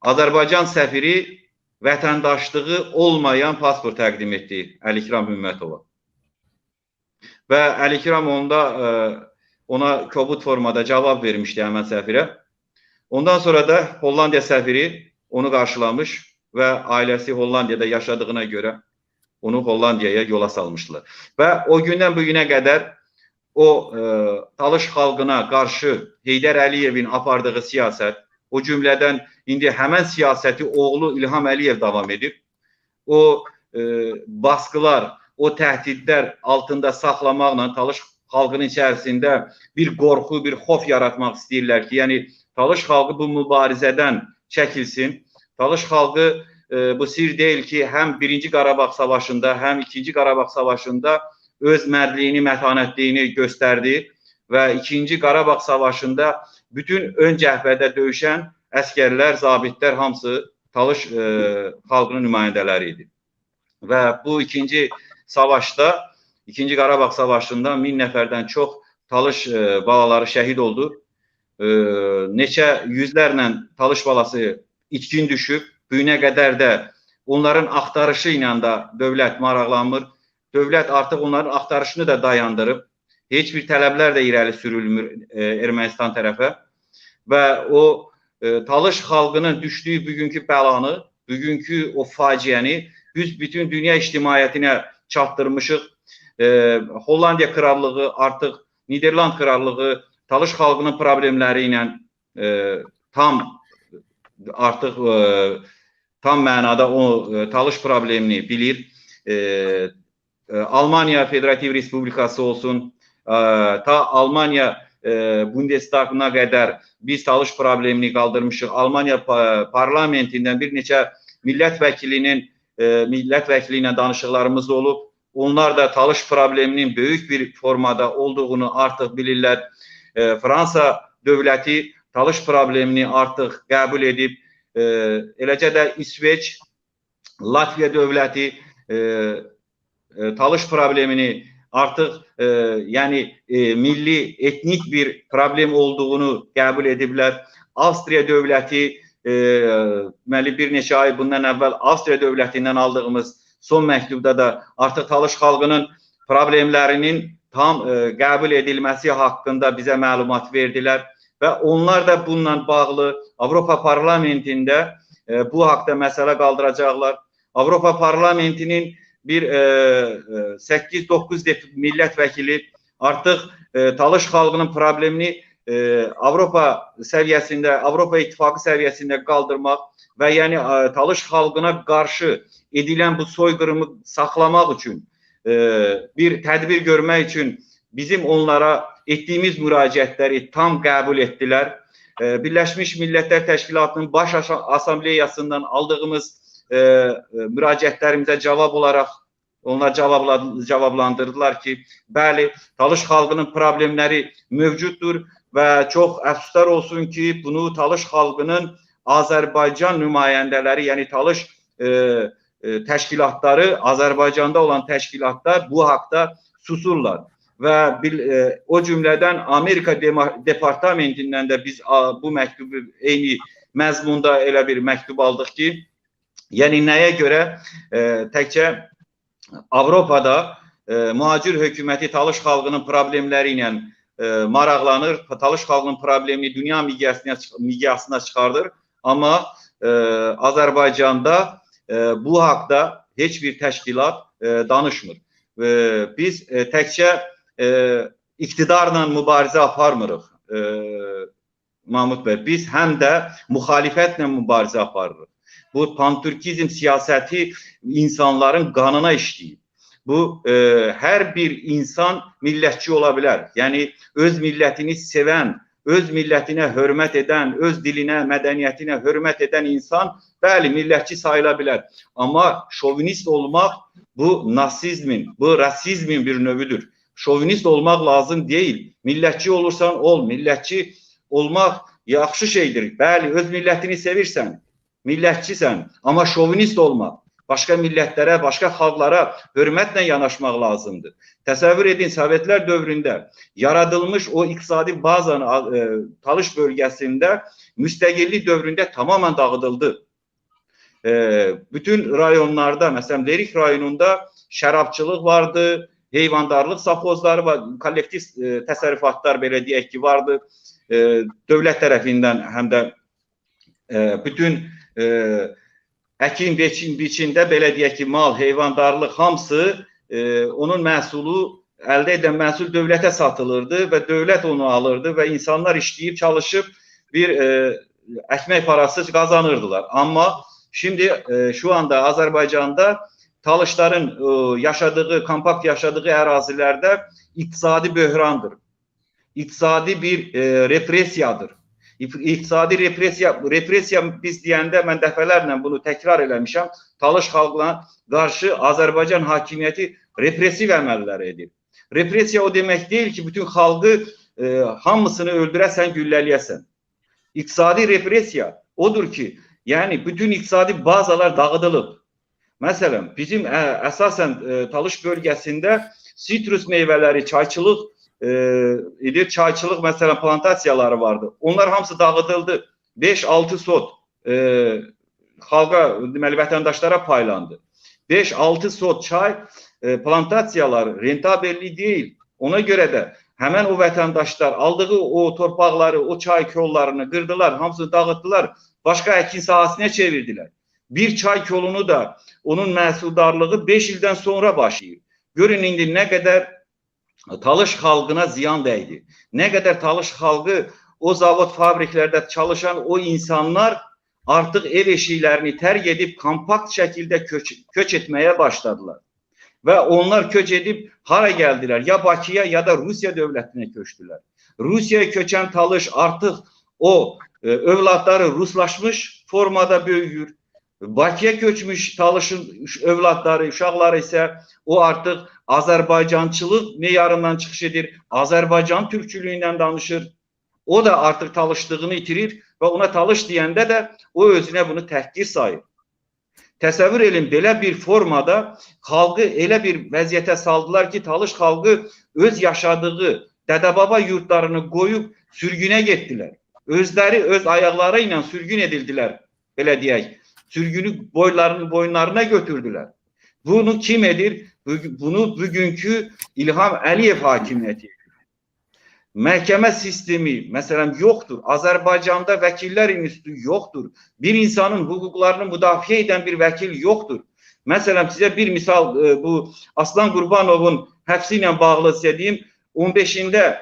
Azərbaycan səfiri vətəndaşlığı olmayan pasport təqdim etdi Əlikram Hümmətova. Və Əlikram ona kobud formada cavab vermişdi həmən səfirə. Ondan sonra da Hollandiya səfiri onu qarşılamış və ailəsi Hollandiyada yaşadığına görə onu Hollandiyaya yola salmışdılar. Və o gündən bu günə qədər o Talış xalqına qarşı Heydər Əliyevin apardığı siyasət, o cümlədən indi həmən siyasəti oğlu İlham Əliyev davam edir. O baskılar, o təhdidlər altında saxlamaqla Talış xalqının içərisində bir qorxu, bir xof yaratmaq istəyirlər ki, yəni Talış xalqı bu mübarizədən çəkilsin. Talış xalqı bu sir deyil ki, həm 1-ci Qarabağ savaşında, həm 2-ci Qarabağ savaşında öz mərdliyini, mətanətliyini göstərdi və 2-ci Qarabağ savaşında bütün ön cəhbədə döyüşən əskərlər, zabitlər hamısı Talış xalqının nümayəndələri idi. Və bu 2-ci savaşda, 2-ci Qarabağ savaşında 1000 nəfərdən çox Talış balaları şəhid oldu. Neçə yüzlərlə Talış balası itkin düşüb. Bu günə qədər də onların axtarışı ilə də dövlət maraqlanmır. Dövlət artıq onların axtarışını da dayandırıb. Heç bir tələblər də irəli sürülmür Ermənistan tərəfə. Və o Talış xalqının düşdüyü bugünkü bəlanı, bugünkü o faciəni biz bütün dünya ictimaiyyətinə çatdırmışıq. Hollandiya krallığı, artıq Niderland krallığı Talış xalqının problemləri ilə tam mənada o Talış problemini bilir. Almanya Federativ Respublikası olsun, ta Almanya Bundestagına qədər biz Talış problemini qaldırmışıq. Almanya parlamentindən bir neçə millət vəkili ilə danışıqlarımız olub. Onlar da Talış probleminin böyük bir formada olduğunu artıq bilirlər. Fransa dövləti Talış problemini artıq qəbul edib. Eləcə də İsveç, Latviya dövləti Talış problemini artıq milli, etnik bir problem olduğunu qəbul ediblər. Avstriya dövləti, bir neçə ay bundan əvvəl Avstriya dövlətindən aldığımız son məktubda da artıq Talış xalqının problemlərinin tam qəbul edilməsi haqqında bizə məlumat verdilər. Və onlar da bununla bağlı Avropa parlamentində bu haqda məsələ qaldıracaqlar. Avropa parlamentinin bir 8-9 millət vəkili artıq Talış xalqının problemini Avropa səviyyəsində, Avropa İttifaqı səviyyəsində qaldırmaq və yəni Talış xalqına qarşı edilən bu soyqırımı saxlamaq üçün, bir tədbir görmək üçün bizim onlara etdiyimiz müraciətləri tam qəbul etdilər. Birləşmiş Millətlər Təşkilatının Baş Asambleyasından aldığımız müraciətlərimizə cavab olaraq onlar cavablandırdılar ki, bəli, Talış xalqının problemləri mövcuddur və çox əfsuslar olsun ki, bunu Talış xalqının Azərbaycan nümayəndələri, yəni Talış təşkilatları, Azərbaycanda olan təşkilatlar bu haqda susurlar. Və o cümlədən Amerika Departamentindən də biz bu məktubu eyni məzmunda elə bir məktub aldıq ki, yəni nəyə görə təkcə Avropada mühacir hökuməti Talış xalqının problemləri ilə maraqlanır, Talış xalqının problemini dünya miqyasına çıxardır, amma Azərbaycanda bu haqda heç bir təşkilat danışmır. Biz təkcə iqtidarla mübarizə aparmırıq, Mahmud bəy. Biz həm də müxalifətlə mübarizə aparırıq. Bu pantürkizm siyasəti insanların qanına işləyir. Bu, hər bir insan millətçi ola bilər. Yəni, öz millətini sevən, öz millətinə hörmət edən, öz dilinə, mədəniyyətinə hörmət edən insan, bəli, millətçi sayıla bilər. Amma şovinist olmaq, bu nasizmin, bu rasizmin bir növüdür. Şovinist olmaq lazım deyil. Millətçi olursan ol, millətçi olmaq yaxşı şeydir. Bəli, öz millətini sevirsən, millətçisən, amma şovinist olmaq, başqa millətlərə, başqa xalqlara hörmətlə yanaşmaq lazımdır. Təsəvvür edin, Sovetlər dövründə yaradılmış o iqtisadi bazanı Talış bölgəsində müstəqillik dövründə tamamen dağıdıldı. Bütün rayonlarda, məsələn, Lerik rayonunda şərabçılıq vardı, heyvandarlıq safozları var, kollektiv təsərrüfatlar belə deyək ki vardı. Dövlət tərəfindən həm də bütün əkin biçində belə deyək ki mal, heyvandarlıq hamısı onun məhsulu, əldə edən məhsul dövlətə satılırdı və dövlət onu alırdı və insanlar işləyib çalışıb bir ekmek parası kazanırdılar. Ama şimdi şu anda Azerbaycan'da Talışların yaşadığı, kompakt yaşadığı ərazilerde iktisadi böhrandır. İktisadi bir represiyadır. İktisadi represiya biz deyəndə mən dəfələrlə bunu təkrar eləmişəm. Talış xalqına qarşı Azərbaycan hakimiyyəti represiv əməllər edir. Represiya o demək deyil ki, bütün xalqı hamısını öldürəsən, gülləliyəsən. İktisadi represiya odur ki, yani bütün iktisadi bazalar dağıdılıb. Məsələn, bizim əsasən Talış bölgəsində sitrus meyvələri, çayçılıq idi. Çayçılıq məsələn plantasiyaları vardı. Onlar hamısı dağıdıldı. 5-6 sot xalqa, deməli vətəndaşlara paylandı. 5-6 sot çay plantasiyaları rentabelli değil. Ona göre de hemen o vətəndaşlar aldığı o torpaqları, o çay kollarını qırdılar, hamısını dağıttılar. Başka əkin sahasına çevirdiler. Bir çay kolunu da onun məhsuldarlığı 5 ildən sonra başlayır. Görün indi ne kadar Talış xalqına ziyan dəydi. Ne kadar Talış xalqı o zavod fabriklerde çalışan o insanlar artık ev eşiklerini terk edip kompakt şekilde köç etmeye başladılar. Ve onlar köç edip hara geldiler? Ya Bakıya ya da Rusya devletine köçtüler. Rusya'ya köçen Talış artık o övladları Ruslaşmış formada büyür. Bakıya köçmüş Talış'ın övladları, uşaqları ise o artık Azerbaycançılıq meyarından çıxış edir. Azerbaycan Türkçülüğünden danışır. O da artık Talışlığını itirir ve ona Talış deyəndə de o özüne bunu təhqir sayır. Təsəvvür edin, belə bir formada xalqı elə bir vəziyyətə saldılar ki, Talış xalqı öz yaşadığı dədəbaba yurtlarını qoyub sürgünə getdilər. Özləri öz ayaqları ilə sürgün edildiler, belə deyək. Sürgünü boyunlarına götürdüler. Bunu kim edir? Bunu bugünkü İlham Əliyev hakimiyyəti. Məhkəmə sistemi məsələn yoxdur. Azərbaycanda vəkillər institutu yoxdur. Bir insanın hüquqlarını müdafiə edən bir vəkil yoxdur. Məsələn sizə bir misal bu Aslan Qurbanovun həbsi ilə bağlı sizə deyim. 15'inde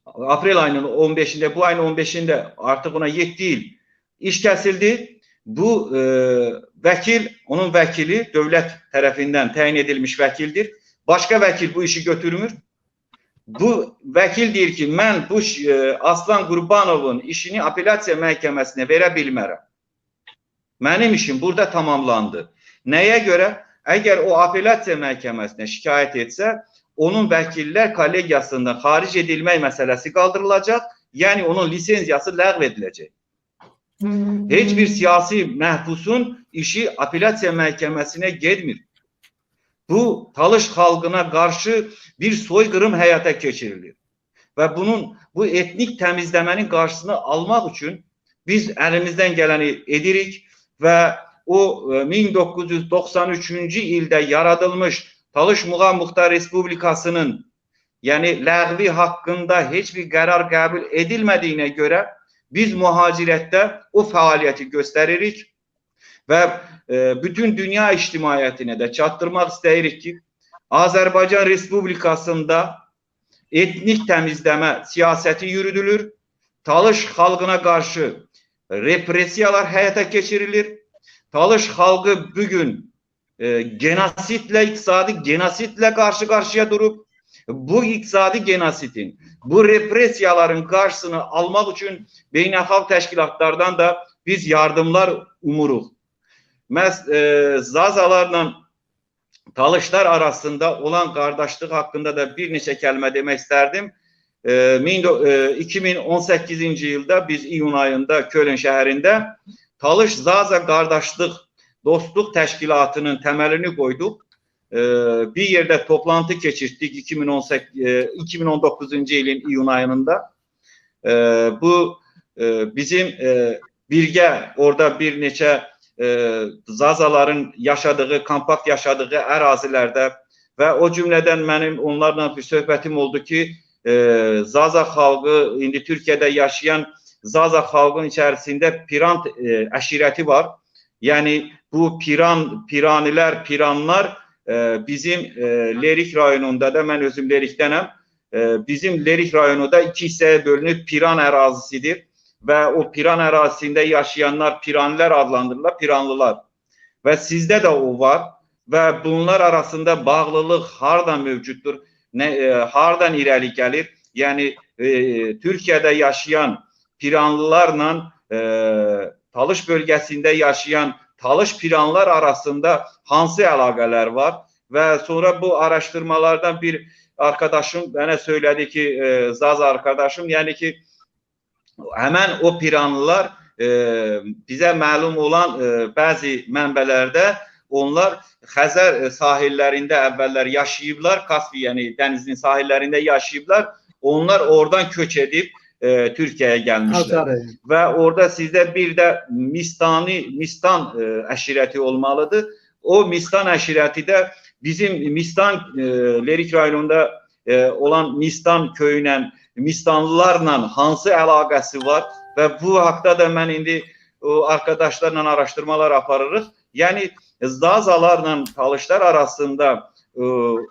Aprel ayının 15'inde bu ayın 15'inde artık ona 7 il iş kesildi. Bu vəkil, onun vəkili dövlət tərəfindən təyin edilmiş vəkildir. Başka vəkil bu işi götürmür. Bu vəkil deyir ki, mən bu Aslan Qurbanovun işini apellyasiya məhkəməsinə verə bilmərəm. Mənim işim burada tamamlandı. Nəyə görə? Əgər o apellyasiya məhkəməsinə şikayət etsə, onun vəkillər kollegiyasından xaric edilmək məsələsi qaldırılacaq, yəni onun lisenziyası ləğv ediləcək. Heç bir siyasi məhbusun işi apellyasiya məhkəməsinə getmir. Bu Talış xalqına qarşı bir soyqırım həyata keçirilir. Və bu etnik təmizləmənin qarşısını almaq üçün biz əlimizdən gələni edirik və o 1993-cü ildə yaradılmış Talış Muğam Muxtar Respublikasının yəni ləğvi haqqında heç bir qərar qəbul edilmədiyinə görə biz mühacirətdə o fəaliyyəti göstəririk və bütün dünya ictimaiyyətinə də çatdırmaq istəyirik ki, Azərbaycan Respublikasında etnik təmizləmə siyasəti yürüdülür. Talış xalqına qarşı represiyalar həyata keçirilir. Talış xalqı bugün genositle, iktisadi genositle karşı-karşıya durup bu iktisadi genositin, bu represiyaların karşısını almak için beynəlxalq təşkilatlardan da biz yardımlar umuruq. Zazalarla Talışlar arasında olan qardaşlıq haqqında da bir neçə kəlmə demək istərdim. 2018-ci ildə biz iyun ayında Köln şəhərində Talış Zaza Qardaşlıq Dostluq Təşkilatının təməlini qoyduq. Bir yerdə toplantı keçirdik 2019-cu ilin iyun ayında. Bu bizim birgə orada bir neçə Zazaların yaşadığı, kompakt yaşadığı ərazilərdə və o cümlədən mənim onlarla bir söhbətim oldu ki, Zaza xalqı, indi Türkiyədə yaşayan Zaza xalqın içərisində Piran əşirəti var. Yəni bu piranlar bizim Lerik rayonunda da, mən özüm Lerikdənəm, bizim Lerik rayonu da iki hissəyə bölünüb Piran ərazisidir və o Piran ərazisində yaşayanlar Piranilər adlandırırlar, Piranlılar. Və sizdə də o var və bunlar arasında bağlılıq hardan mövcuddur, hardan irəli gəlir? Yəni Türkiyədə yaşayan Piranlılarla Talış bölgəsində yaşayan Talış Piranlar arasında hansı əlaqələr var? Və sonra bu araşdırmalardan bir arkadaşım mənə söylədi ki, Zaza arkadaşım, yəni ki, həmən o Piranlılar bizə məlum olan bəzi mənbələrdə onlar Xəzər sahillərində əvvəllər yaşayıblar, Kaspii, yəni dənizin sahillərində yaşayıblar. Onlar oradan köç edib Türkiyəyə gəlmişlər. Və orada sizdə bir də Mistan əşirəti olmalıdır. O Mistan əşirəti də bizim Lerik rayonunda olan Mistan köyünə, Mistanlılarla hansı əlaqəsi var? Və bu haqda da mən indi arkadaşlarla araşdırmalar aparırıq. Yəni Zazalarla Talışlar arasında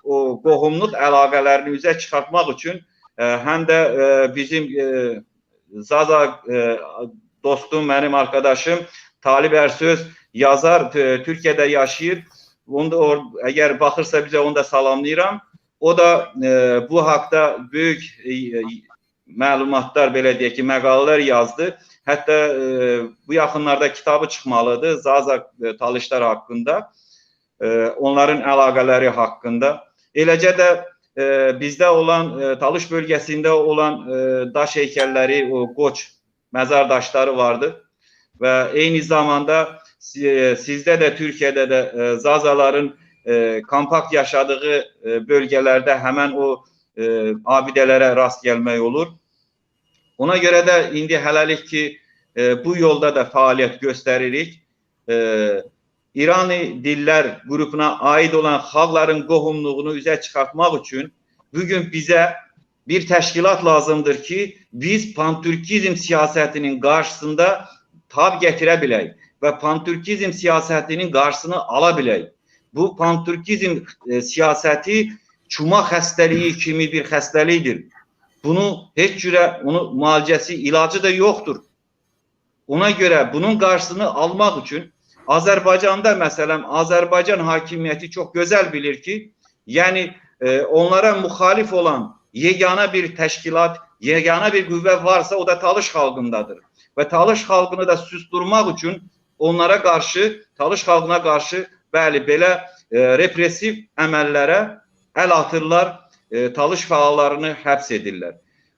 o qohumluq əlaqələrini üzə çıxartmaq üçün həm də bizim Zaza dostum, mənim arkadaşım Talib Ərsöz yazar, Türkiyədə yaşayır. Əgər baxırsa bizə, onu da salamlayıram. O da bu haqda böyük məlumatlar, belə deyək ki, məqalələr yazdı. Hətta bu yaxınlarda kitabı çıxmalıdır Zaza Talışlar haqqında, onların əlaqələri haqqında. Eləcə də bizdə olan, Talış bölgəsində olan daş heykəlləri, o qoç məzar daşları vardı. Və eyni zamanda sizdə də, Türkiyədə də Zazaların kompakt yaşadığı bölgələrdə həmən o abidələrə rast gəlmək olur. Ona görə də indi hələlik ki, bu yolda da fəaliyyət göstəririk. İrani dillər qrupuna aid olan xalqların qohumluğunu üzə çıxartmaq üçün bugün bizə bir təşkilat lazımdır ki, biz pantürkizm siyasətinin qarşısında tab gətirə bilək və pantürkizm siyasətinin qarşısını ala bilək. Bu pantürkizm siyasəti çuma xəstəliyi kimi bir xəstəlikdir. Bunu heç cürə, onun müalicəsi, ilacı da yoxdur. Ona görə bunun qarşısını almaq üçün Azərbaycanda məsələn, Azərbaycan hakimiyyəti çox gözəl bilir ki, yəni onlara müxalif olan yeganə bir təşkilat, yeganə bir qüvvə varsa, o da Talış xalqındadır. Və Talış xalqını da susturmaq üçün onlara qarşı, Talış xalqına qarşı bəli, belə repressiv əməllərə əl atırlar, Talış fəallarını həbs edirlər.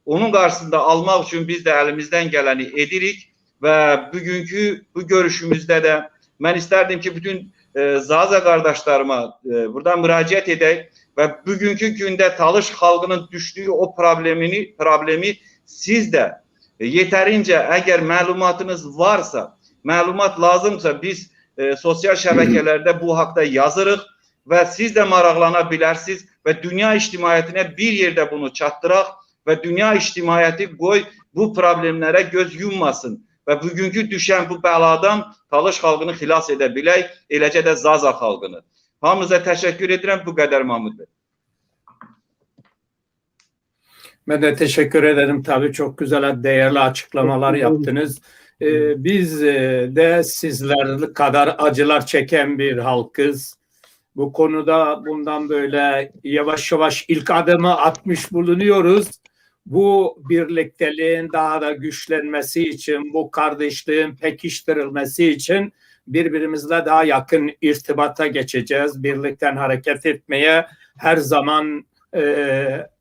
Onun qarşısında almaq üçün biz də əlimizdən gələni edirik və bugünkü bu görüşümüzdə də mən istərdim ki, bütün Zaza qardaşlarıma buradan müraciət edək və bugünkü gündə Talış xalqının düşdüyü o problemi siz də yetərincə, əgər məlumatınız varsa, məlumat lazımsa biz sosial şəbəkələrdə bu haqda yazırıq və siz də maraqlana bilərsiniz və dünya ictimaiyyətinə bir yerdə bunu çatdıraq və dünya ictimaiyyəti qoy bu problemlərə göz yummasın və bugünkü düşən bu bəladan Talış xalqını xilas edə bilək, eləcə də Zaza xalqını. Hamınıza təşəkkür edirəm, bu qədər Mahmud bəy. Ben de teşekkür ederim. Tabii çok güzel, değerli açıklamalar yaptınız. Biz de sizler kadar acılar çeken bir halkız. Bu konuda bundan böyle yavaş yavaş ilk adımı atmış bulunuyoruz. Bu birlikteliğin daha da güçlenmesi için, bu kardeşliğin pekiştirilmesi için birbirimizle daha yakın irtibata geçeceğiz. Birlikten hareket etmeye her zaman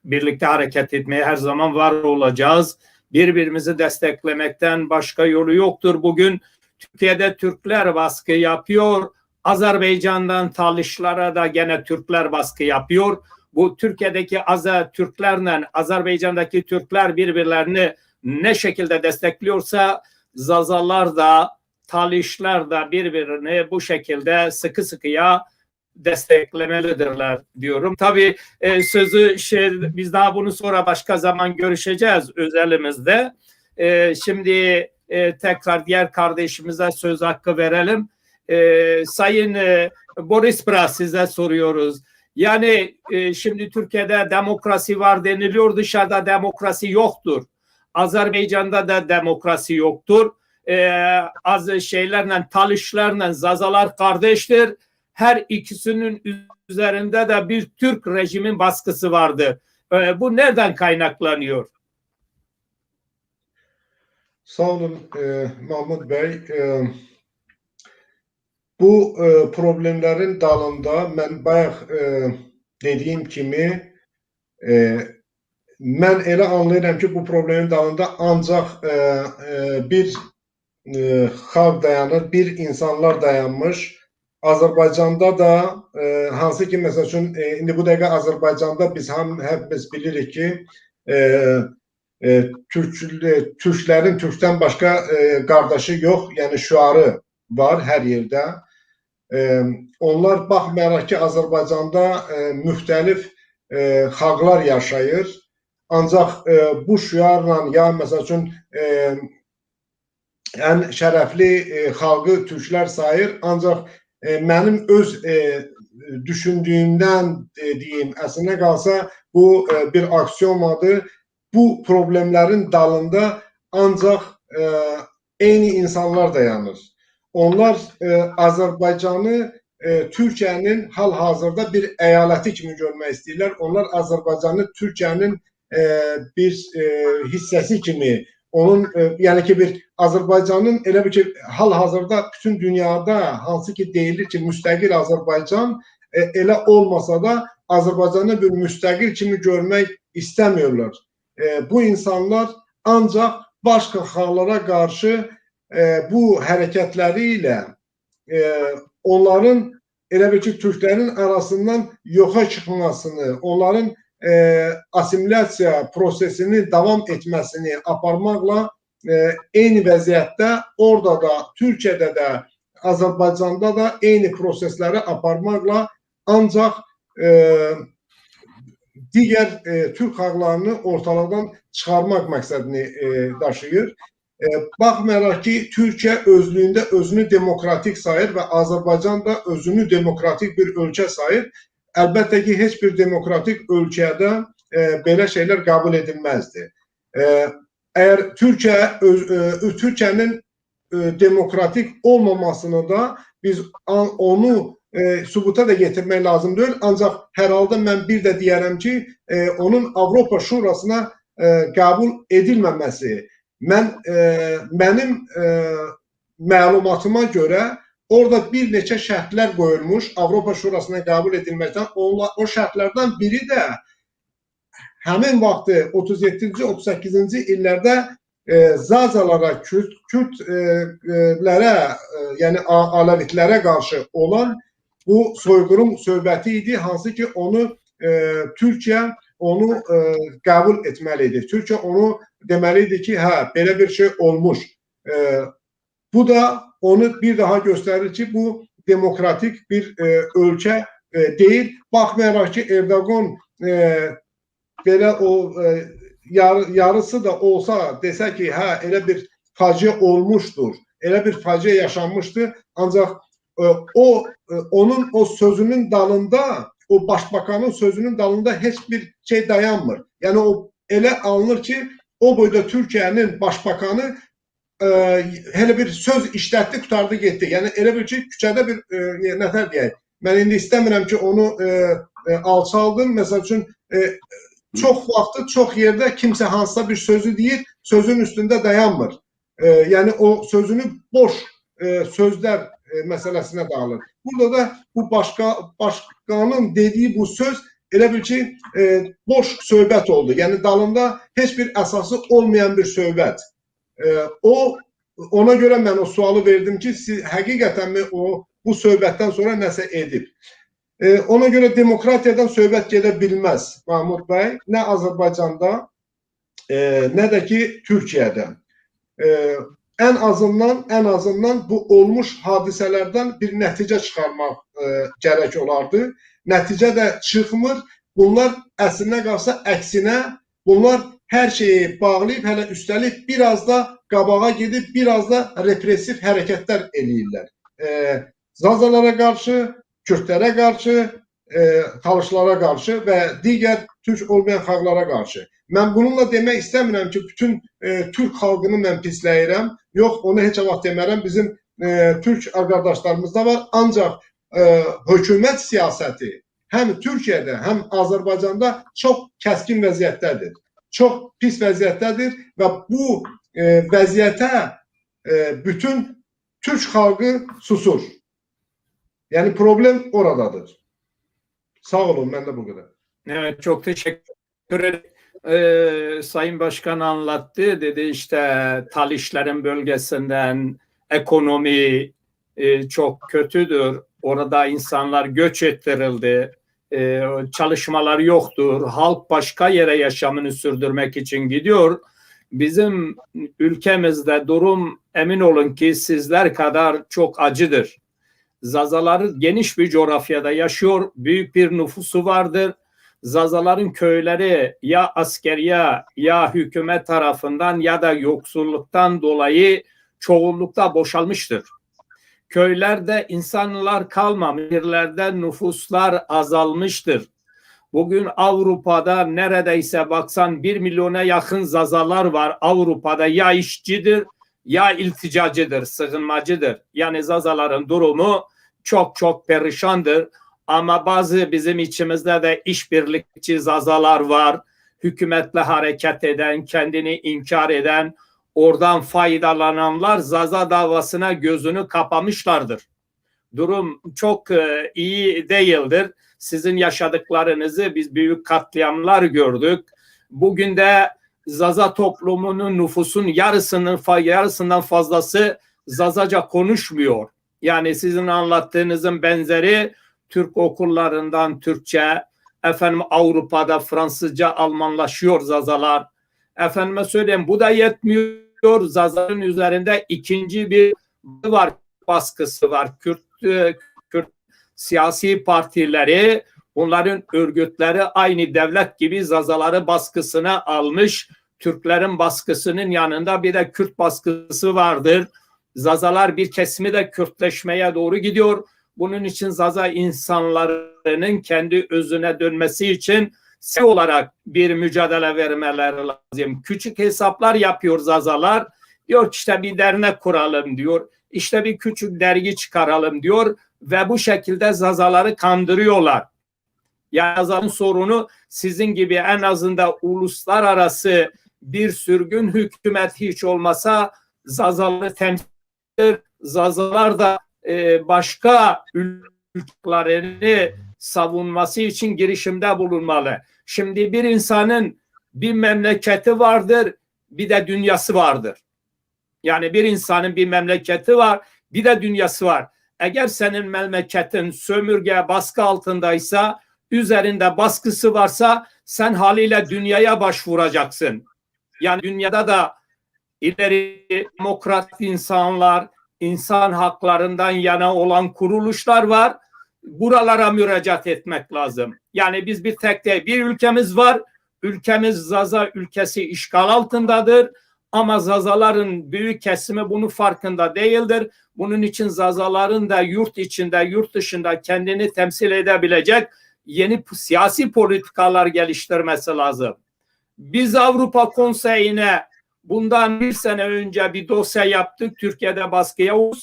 birlikte hareket etmeye her zaman var olacağız. Birbirimizi desteklemekten başka yolu yoktur. Bugün Türkiye'de Türkler baskı yapıyor. Azerbaycan'dan Talişlara da gene Türkler baskı yapıyor. Bu Türkiye'deki Türklerle Azerbaycan'daki Türkler birbirlerini ne şekilde destekliyorsa Zazalar da Talişler da birbirini bu şekilde sıkı sıkıya desteklemelidirler diyorum. Tabii sözü biz daha bunu sonra başka zaman görüşeceğiz özelimizde. Şimdi tekrar diğer kardeşimize söz hakkı verelim. Sayın Boris Bra, size soruyoruz. Yani şimdi Türkiye'de demokrasi var deniliyor, dışarıda demokrasi yoktur. Azerbaycan'da da demokrasi yoktur. Talişlerle Zazalar kardeştir. Her ikisinin üzerinde de bir Türk rejimin baskısı vardı. Bu nereden kaynaklanıyor? Sağ olun Mahmut Bey. Bu problemlerin dalında ben bayaq dediğim kimi mən elə anlayıram ki, bu problemin dalında ancaq bir xalq dayanır, bir insanlar dayanmış. Azərbaycanda da hansı ki, məsəl üçün, indi bu dəqiqə Azərbaycanda biz hepimiz bilirik ki, Türklərin Türkdən başqa qardaşı yox, yəni şüarı var hər yerdə. Onlar baxmayaraq ki, Azərbaycanda müxtəlif xalqlar yaşayır. Ancaq bu şüarla ya məsəl üçün ən şərəfli xalqı türklər sayır. Ancaq mənim öz düşündüyümdən deyim, əslində qalsa bu bir aksiyomadır. Bu problemlərin dalında ancaq eyni insanlar dayanır. Onlar Azərbaycanı Türkiyənin hal-hazırda bir əyaləti kimi görmək istəyirlər. Onlar Azərbaycanı Türkiyənin bir hissəsi kimi, onun yəni ki, bir Azərbaycanın elə bir ki, hal-hazırda bütün dünyada hansı ki deyilir ki, müstəqil Azərbaycan elə olmasa da Azərbaycanı bir müstəqil kimi görmək istəmiyorlar. Bu insanlar ancaq başqa xalqlara qarşı bu hərəkətləri ilə onların elə bir ki, Türklərin arasından yoxa çıxmasını, onların asimilyasiya prosesini davam etməsini aparmaqla eyni vəziyyətdə orada da, Türkiyədə də, Azərbaycanda da eyni prosesləri aparmaqla ancaq digər Türk xalqlarını ortalıqdan çıxarmaq məqsədini daşıyır. Baxmayaraq ki, Türkiyə özlüyündə özünü demokratik sayır və Azərbaycan da özünü demokratik bir ölkə sayır. Əlbəttə ki, heç bir demokratik ölkədə belə şeylər qəbul edilməzdir. Əgər Türkiyənin demokratik olmamasını da biz onu sübuta da getirmək lazım deyil. Ancaq hər halda mən bir də deyərəm ki, onun Avropa Şurasına qəbul edilməməsi, mənim məlumatıma görə orada bir neçə şərtlər qoyulmuş Avropa Şurasına qəbul edilməkdən. O şərtlərdən biri də həmin vaxtı 37-ci, 38-ci illərdə Zazalara, Kürdlərə, yəni Alevitlərə qarşı olan bu soyqırım söhbəti idi, hansı ki onu Türkiyə onu qəbul etməlidir. Türkiyə onu deməlidir ki, hə, belə bir şey olmuş. Bu da onu bir daha göstərir ki, bu demokratik bir ölkə deyil. Baxmayaraq ki, Erdoğan belə o yarısı da olsa desə ki, hə, elə bir faciə olmuşdur, elə bir faciə yaşanmışdır. Ancaq onun o sözünün dalında, o başbakanın sözünün dalında heç bir şey dayanmır. Yəni o elə alınır ki, o boyda Türkiyənin başbakanı hele bir söz işlətdi, qutardı, getdi. Yəni elə bir ki, küçədə bir nətər deyək. Mən indi istəmirəm ki, onu alçaldım. Məsəl üçün çox vaxtı, çox yerdə kimsə hansısa bir sözü deyir, sözün üstündə dayanmır. Yəni o sözünü boş sözlər məsələsinə dağılır. Burada da bu başkanın dediği bu söz elə bil ki, boş söhbət oldu. Yəni dalında heç bir əsası olmayan bir söhbət. Ona görə mən o sualı verdim ki, siz həqiqətənmi o bu söhbətdən sonra nəsə edib? Ona görə demokratiyadan söhbət gedə bilməz Mahmud bəy, nə Azərbaycanda, nə də ki Türkiyədə. Ən azından bu olmuş hadisələrdən bir nəticə çıxarmaq gərək olardı. Nəticə də çıxmır. Bunlar əslinə qalsa əksinə, bunlar hər şeyi bağlayıb, hələ üstəlik biraz da qabağa gedib, biraz da repressiv hərəkətlər eləyirlər. Zazalara qarşı, Kürdlərə qarşı, Talışlara qarşı və digər türk olmayan xalqlara qarşı. Mən bununla demək istəmirəm ki, bütün türk xalqını mən pisləyirəm. Yox, onu heç vaxt demərəm. Bizim türk qardaşlarımız da var. Ancaq hökumət siyasəti həm Türkiyədə, həm Azərbaycanda çox kəskin vəziyyətdədir. Çox pis vəziyyətdədir və bu vəziyyətə bütün türk xalqı susur. Yani problem oradadır. Sağ olun, ben de bu kadar. Evet, çok teşekkür ederim. Sayın Başkan anlattı. Dedi işte Talişlerin bölgesinden ekonomi çok kötüdür. Orada insanlar göç ettirildi. Çalışmalar yoktur. Halk başka yere yaşamını sürdürmek için gidiyor. Bizim ülkemizde durum emin olun ki sizler kadar çok acıdır. Zazalar geniş bir coğrafyada yaşıyor. Büyük bir nüfusu vardır. Zazaların köyleri ya askeriye ya hükümet tarafından ya da yoksulluktan dolayı çoğunlukta boşalmıştır. Köylerde insanlar kalmamış, şehirlerde nüfuslar azalmıştır. Bugün Avrupa'da neredeyse baksan 1 milyona yakın Zazalar var. Avrupa'da ya işçidir ya ilticacıdır, sığınmacıdır. Yani Zazaların durumu çok çok perişandır. Ama bazı bizim içimizde de işbirlikçi Zazalar var. Hükümetle hareket eden, kendini inkar eden, oradan faydalananlar Zaza davasına gözünü kapamışlardır. Durum çok iyi değildir. Sizin yaşadıklarınızı biz büyük katliamlar gördük. Bugün de Zaza toplumunun nüfusun yarısından fazlası Zazaca konuşmuyor. Yani sizin anlattığınızın benzeri Türk okullarından Türkçe, Avrupa'da Fransızca Almanlaşıyor Zazalar. Efendime söyleyeyim, bu da yetmiyor. Zazaların üzerinde ikinci bir baskısı var. Kürt siyasi partileri, bunların örgütleri aynı devlet gibi Zazaları baskısına almış. Türklerin baskısının yanında bir de Kürt baskısı vardır. Zazalar bir kesimi de Kürtleşmeye doğru gidiyor. Bunun için Zaza insanlarının kendi özüne dönmesi için olarak bir mücadele vermeleri lazım. Küçük hesaplar yapıyor Zazalar. Diyor ki işte bir dernek kuralım diyor. İşte bir küçük dergi çıkaralım diyor. Ve bu şekilde Zazaları kandırıyorlar. Yani Zazaların sorunu sizin gibi en azından uluslararası bir sürgün hükümet hiç olmasa Zazaları temsil eder. Zazalar da başka ülkelerini savunması için girişimde bulunmalı. Şimdi bir insanın bir memleketi vardır, bir de dünyası vardır. Yani bir insanın bir memleketi var, bir de dünyası var. Eğer senin memleketin sömürge baskı altındaysa, üzerinde baskısı varsa sen haliyle dünyaya başvuracaksın. Yani dünyada da ileri demokrat insanlar, insan haklarından yana olan kuruluşlar var. Buralara müracaat etmek lazım. Yani biz bir tek değil, bir ülkemiz var. Ülkemiz Zaza ülkesi işgal altındadır. Ama Zazaların büyük kesimi bunun farkında değildir. Bunun için Zazaların da yurt içinde, yurt dışında kendini temsil edebilecek yeni siyasi politikalar geliştirmesi lazım. Biz Avrupa Konseyi'ne bundan 1 sene önce bir dosya yaptık. Türkiye'de baskıya uğradık.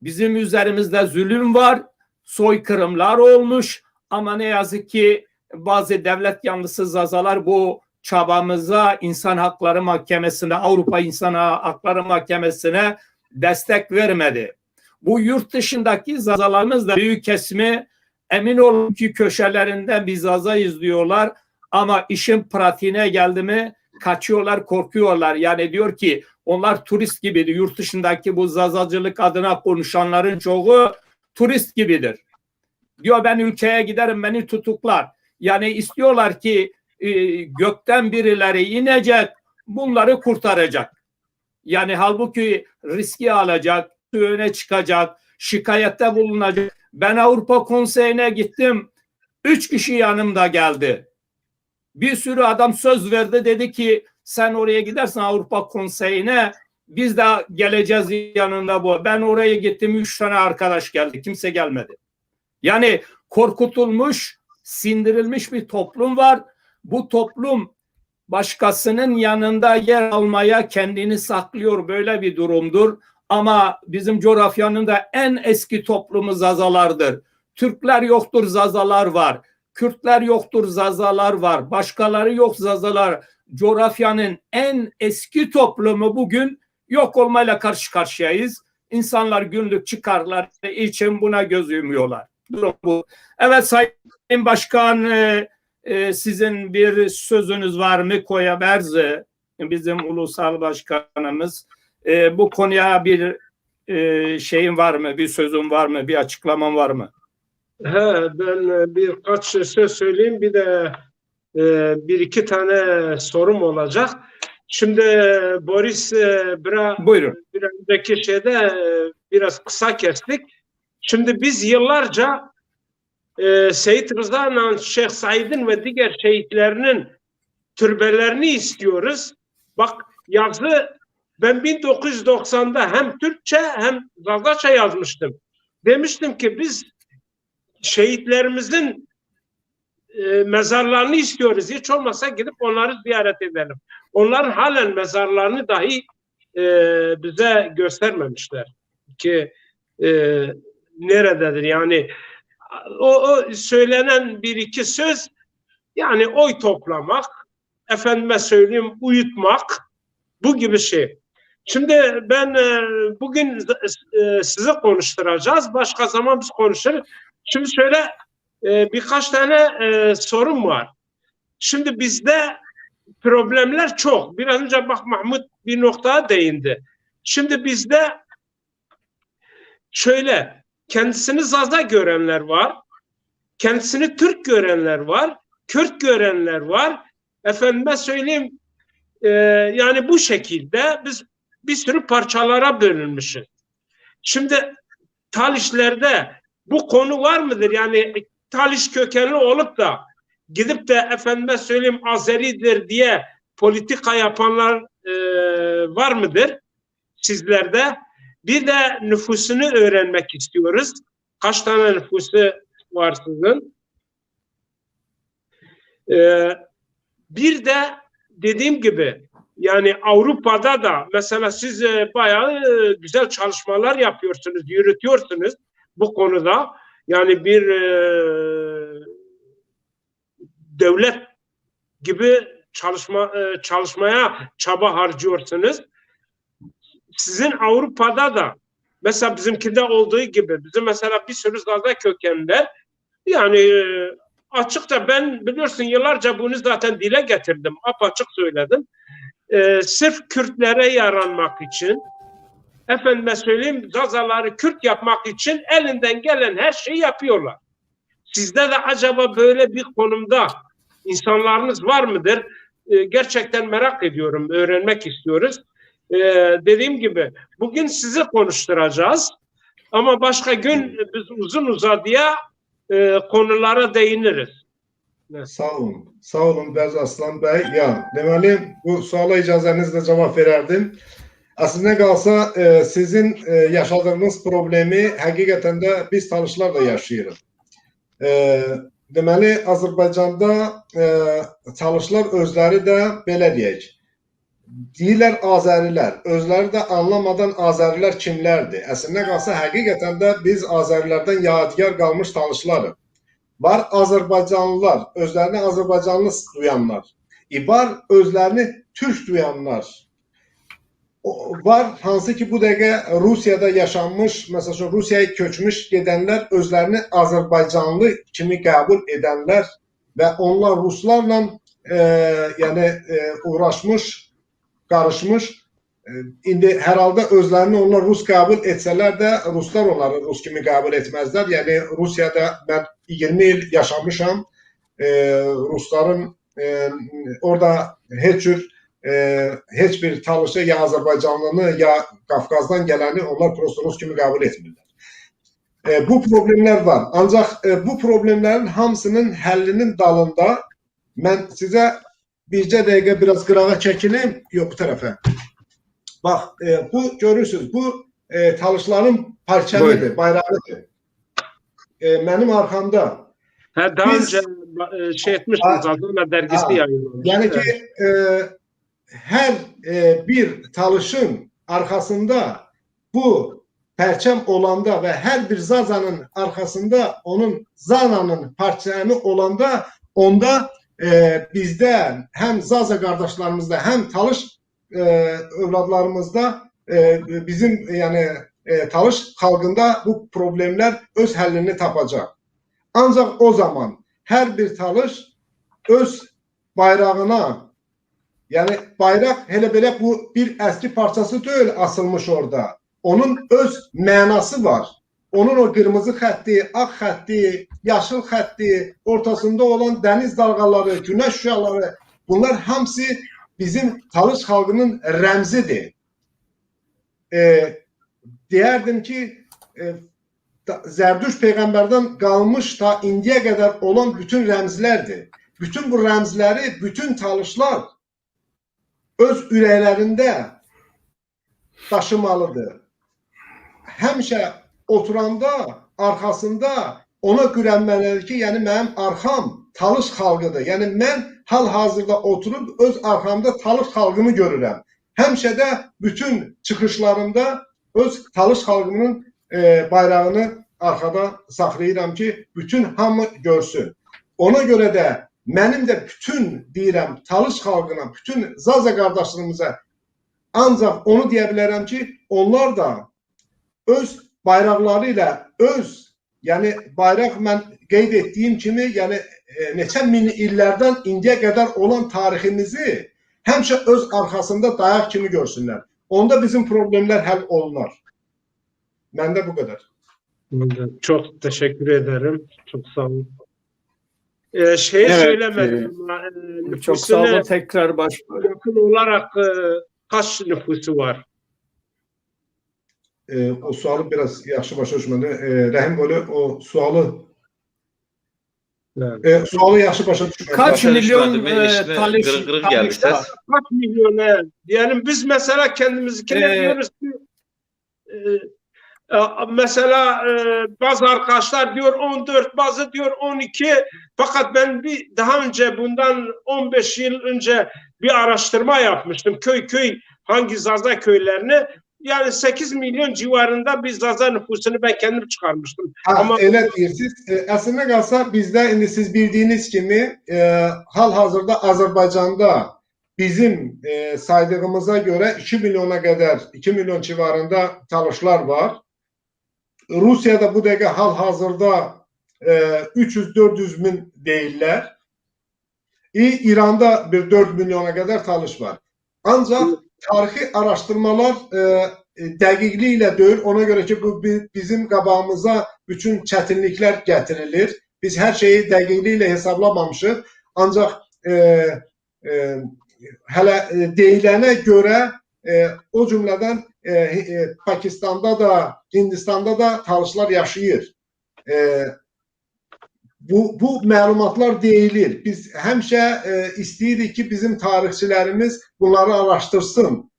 Bizim üzerimizde zulüm var, soykırımlar olmuş ama ne yazık ki bazı devlet yanlısı Zazalar bu çabamıza İnsan Hakları Mahkemesi'ne, Avrupa İnsan Hakları Mahkemesi'ne destek vermedi. Bu yurt dışındaki Zazalarımız da büyük kesimi Emin olun ki köşelerinden bir Zaza izliyorlar ama işin pratiğine geldi mi kaçıyorlar, korkuyorlar. Yani diyor ki onlar turist gibidir. Yurt dışındaki bu Zazacılık adına konuşanların çoğu turist gibidir. Diyor ben ülkeye giderim, beni tutuklar. Yani istiyorlar ki gökten birileri inecek, bunları kurtaracak. Yani halbuki riski alacak, öne çıkacak, şikayette bulunacak. Ben Avrupa Konseyi'ne gittim. 3 kişi yanımda geldi. Bir sürü adam söz verdi, dedi ki sen oraya gidersen Avrupa Konseyi'ne biz de geleceğiz yanında bu. Ben oraya gittim, 3 tane arkadaş geldi. Kimse gelmedi. Yani korkutulmuş, sindirilmiş bir toplum var. Bu toplum başkasının yanında yer almaya kendini saklıyor. Böyle bir durumdur. Ama bizim coğrafyanın da en eski toplumu Zazalardır. Türkler yoktur, Zazalar var. Kürtler yoktur, Zazalar var. Başkaları yok, Zazalar. Coğrafyanın en eski toplumu bugün yok olmayla karşı karşıyayız. İnsanlar günlük çıkarlar için buna göz yumuyorlar. Durum bu. Evet Sayın Başkan, sizin bir sözünüz var mı? Koya Berzi, bizim ulusal başkanımız. Bu konuya bir şeyin var mı? Bir sözün var mı? Bir açıklaman var mı? Ben birkaç söz söyleyeyim. Bir de bir iki tane sorum olacak. Şimdi Boris Buyurun. bir önceki şeyde biraz kısa kestik. Şimdi biz yıllarca Seyit Rıza'nın, Şeyh Said'in ve diğer şehitlerinin türbelerini istiyoruz. Bak yazı ben 1990'da hem Türkçe hem Zazaça yazmıştım. Demiştim ki biz şehitlerimizin mezarlarını istiyoruz. Hiç olmazsa gidip onları ziyaret edelim. Onların halen mezarlarını dahi bize göstermemişler. Ki nerededir? Yani o söylenen bir iki söz, yani oy toplamak, efendime söyleyeyim uyutmak, bu gibi şey. Şimdi ben bugün sizi konuşturacağız. Başka zaman biz konuşuruz. Şimdi şöyle birkaç tane sorun var. Şimdi bizde problemler çok. Biraz önce bak Mahmut bir noktaya değindi. Şimdi bizde şöyle kendisini Zaza görenler var. Kendisini Türk görenler var. Kürt görenler var. Efendime söyleyeyim yani bu şekilde biz bir sürü parçalara bölünmüşüz. Şimdi Talişlerde bu konu var mıdır? Yani Taliş kökenli olup da gidip de efendime söyleyeyim Azeridir diye politika yapanlar var mıdır sizlerde? Bir de nüfusunu öğrenmek istiyoruz. Kaç tane nüfusu var sizin? Bir de dediğim gibi yani Avrupa'da da mesela siz bayağı güzel çalışmalar yapıyorsunuz, yürütüyorsunuz bu konuda. Yani bir devlet gibi çalışmaya çaba harcıyorsunuz. Sizin Avrupa'da da mesela bizimkinde olduğu gibi bizim mesela bir sürü Zaza kökenler yani açıkça ben biliyorsun yıllarca bunu zaten dile getirdim. Apaçık söyledim. Sırf Kürtlere yaranmak için efendime söyleyeyim Zazaları Kürt yapmak için elinden gelen her şeyi yapıyorlar. Sizde de acaba böyle bir konumda insanlarınız var mıdır? Gerçekten merak ediyorum, öğrenmek istiyoruz. Dediğim gibi bugün sizi konuşturacağız ama başka gün biz uzun uzadıya konulara değiniriz. Evet. Sağ olun Berz Aslan Bey. Ya deməli bu suala icazənizlə cavab verərdim. Aslında qalsa sizin yaşadığınız problemi həqiqətən də biz Talişlar da yaşayırıq. Deməli Azərbaycanda Talişlar özləri də belə deyək. Deyirlər Azərilər, özləri də anlamadan Azərilər kimlərdir? Əslində qalsa həqiqətən də biz Azərilərdən yadigar qalmış Talişlarıq. Var Azərbaycanlılar, özlərini Azərbaycanlı duyanlar. Var özlərini Türk duyanlar. var, hansı ki bu dəqiqə Rusiyada yaşanmış, məsələn Rusiyaya köçmüş gedənlər özlərini Azərbaycanlı kimi qəbul edənlər və onlar Ruslarla yəni uğraşmış, qarışmış. İndi hər halda özlərini onlar Rus qəbul etsələr də Ruslar onları Rus kimi qəbul etməzlər. Yəni Rusiyada mən 20 il yaşamışam. Rusların orada heç bir tanışı ya Azərbaycanlını ya Qafqazdan gələni onlar prosto Rus kimi qəbul etmirlər. Bu problemlər var. Ancaq bu problemlərin hamısının həllinin dalında mən sizə bircə dəqiqə biraz qırağa çəkilim, yox bu tərəfə. Bax, bu görürsünüz, bu talışların parçamıdır, bayrağıdır. Mənim arxamda. Daha önce şey etmiştiniz, Azərbaycan dergisi yayınlanmış. Yəni ki, hər bir talışın arkasında bu perçem olanda və hər bir zazanın arkasında onun zananın parçamı olanda onda bizdə həm zaza qardaşlarımızda həm talış övladlarımızda bizim yani talış xalqında bu problemlər öz həllini tapacaq. Ancaq o zaman hər bir talış öz bayrağına, yani bayraq hele belə bu bir eski parçası deyil asılmış orada. Onun öz mənası var. Onun o qırmızı xətti, ağ xətti, yaşıl xətti, ortasında olan dəniz dalğaları, günəş şüaları, bunlar hamısı bizim talış xalqının rəmzidir. Deyərdim ki, Zərdüş Peyğəmbərdən qalmış ta indiyə qədər olan bütün rəmzlərdir. Bütün bu rəmzləri, bütün talışlar öz ürəklərində daşımalıdır. Həmişə oturanda, arxasında ona güvənməlidir ki, yəni mənim arxam talış xalqıdır. Yəni mən hal-hazırda oturub öz arxamda talış xalqını görürəm. Həmişə də bütün çıxışlarımda öz talış xalqının bayrağını arxada saxlayıram ki, bütün hamı görsün. Ona görə də mənim də bütün deyirəm talış xalqına, bütün zaza qardaşlarımıza ancaq onu deyə bilərəm ki, onlar da öz bayraqları ilə yəni bayraq mən qeyd etdiyim kimi, yəni neçə min illərdən indiyə qədər olan tariximizi həmişə öz arxasında dayaq kimi görsünlər. Onda bizim problemlər həll olunar. Məndə bu kadar. Çok teşekkür ederim. Çok sağ olun. Söylemedim. Çok sağ olun tekrar başkanım. Yakın olarak kaç nüfusu var? O sualı biraz yaxşı başa düşmədi. Rəhim böyle o sualı sualı yaxşı başa düşmədi. Kaç milyon talış geldi ses? Kaç milyon? Diyelim biz mesela kendimizinkine diyoruz ki mesela bazı arkadaşlar diyor 14, bazı diyor 12. Fakat ben daha önce bundan 15 yıl önce bir araştırma yapmıştım. Köy hangi zaza köylerini, yani 8 milyon civarında bir zaza nüfusunu ben kendim çıkarmıştım. Ama elə deyirsiniz. Əslində qalsa bizdə indi siz bildiğiniz kimi hal-hazırda Azərbaycanda bizim saydığımıza göre 2 milyona kadar 2 milyon civarında talışlar var. Rusya'da bu dəqiqə hal-hazırda 300-400 bin deyirlər. İran'da bir 4 milyona kadar talış var. Ancaq tarixi araştırmalar dəqiqliyi deyil. Ona göre ki bu bizim qabağımıza bütün çətinliklər gətirilir. Biz her şeyi dəqiqliyi hesablamamışıq. Ancaq hələ deyilənə görə o cümlədən Pakistan'da da, Hindistan'da da talışlar yaşayır. Bu məlumatlar deyilir. Biz həmişə istəyirik ki, bizim tarixçilərimiz bunları araştırsın.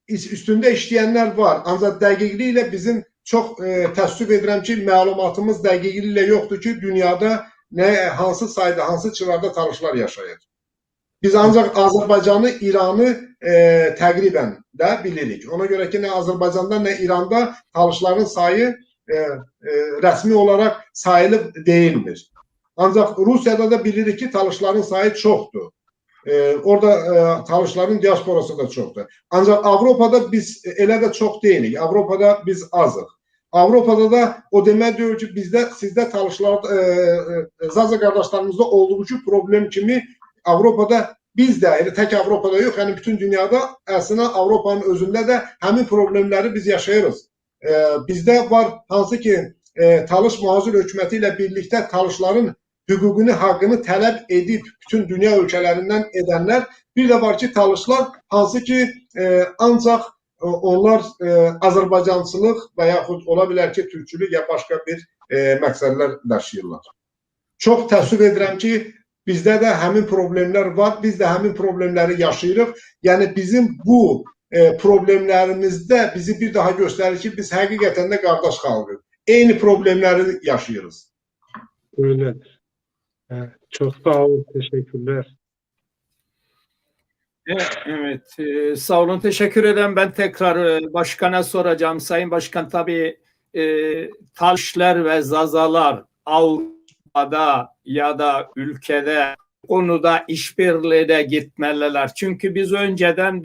Üstündə işləyənlər var. Ancaq dəqiqliyi bizim çox təəssüf edirəm ki, məlumatımız dəqiqliyi yoxdur ki, dünyada hansı sayda, hansı çıraqda talışlar yaşayır. Biz ancaq Azərbaycanı, İranı təqribən də bilirik. Ona görə ki, nə Azərbaycanda, nə İranda talışların sayı rəsmi olarak sayılıb deyilmir. Ancaq Rusiyada da bilirik ki, talışların sayı çoxdur. Orada Talışların diasporası da çoxdur. Ancaq Avropada biz elə də çox deyilik. Avropada biz azıq. Avropada da o demək deyil ki, sizdə Talışlar, Zaza qardaşlarımızda olduğu ki problem kimi Avropada biz də, elə tək Avropada yox, yəni bütün dünyada əslində Avropanın özündə də həmin problemləri biz yaşayırıq. Bizdə var hansı ki Talış mühacir hökuməti ilə birlikdə Talışların hüququnu, haqqını tələb edib bütün dünya ölkələrindən edənlər, bir də var ki Talışlar hansı ki ancaq onlar Azərbaycançılıq və yaxud ola bilər ki türkçülük ya başqa bir məqsədlər daşıyırlar. Çox təəssüf edirəm ki bizdə də həmin problemlər var, biz də həmin problemləri yaşayırıq. Yəni bizim bu problemlərimizdə bizi bir daha göstərir ki biz həqiqətən də qardaş xalqıq. Eyni problemləri yaşayırıq. Öylədir. Çok sağ olun, teşekkürler. Evet, sağ olun, teşekkür ederim. Ben tekrar başkana soracağım. Sayın Başkan, tabii Talışlar ve Zazalar Avrupa'da ya da ülkede konuda işbirliği de gitmeliler. Çünkü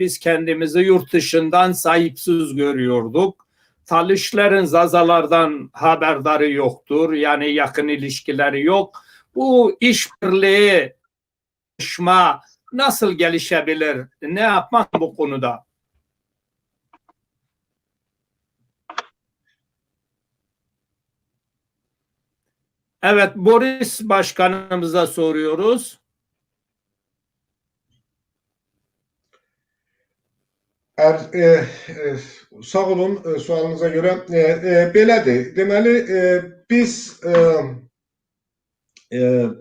biz kendimizi yurt dışından sahipsiz görüyorduk. Talışların Zazalardan haberdarı yoktur. Yani yakın ilişkileri yok. Bu işbirliği nasıl gelişebilir? Ne yapmak bu konuda? Evet, Boris Başkanımıza soruyoruz. Sağ olun sualınıza göre. Belədir. Deməli, biz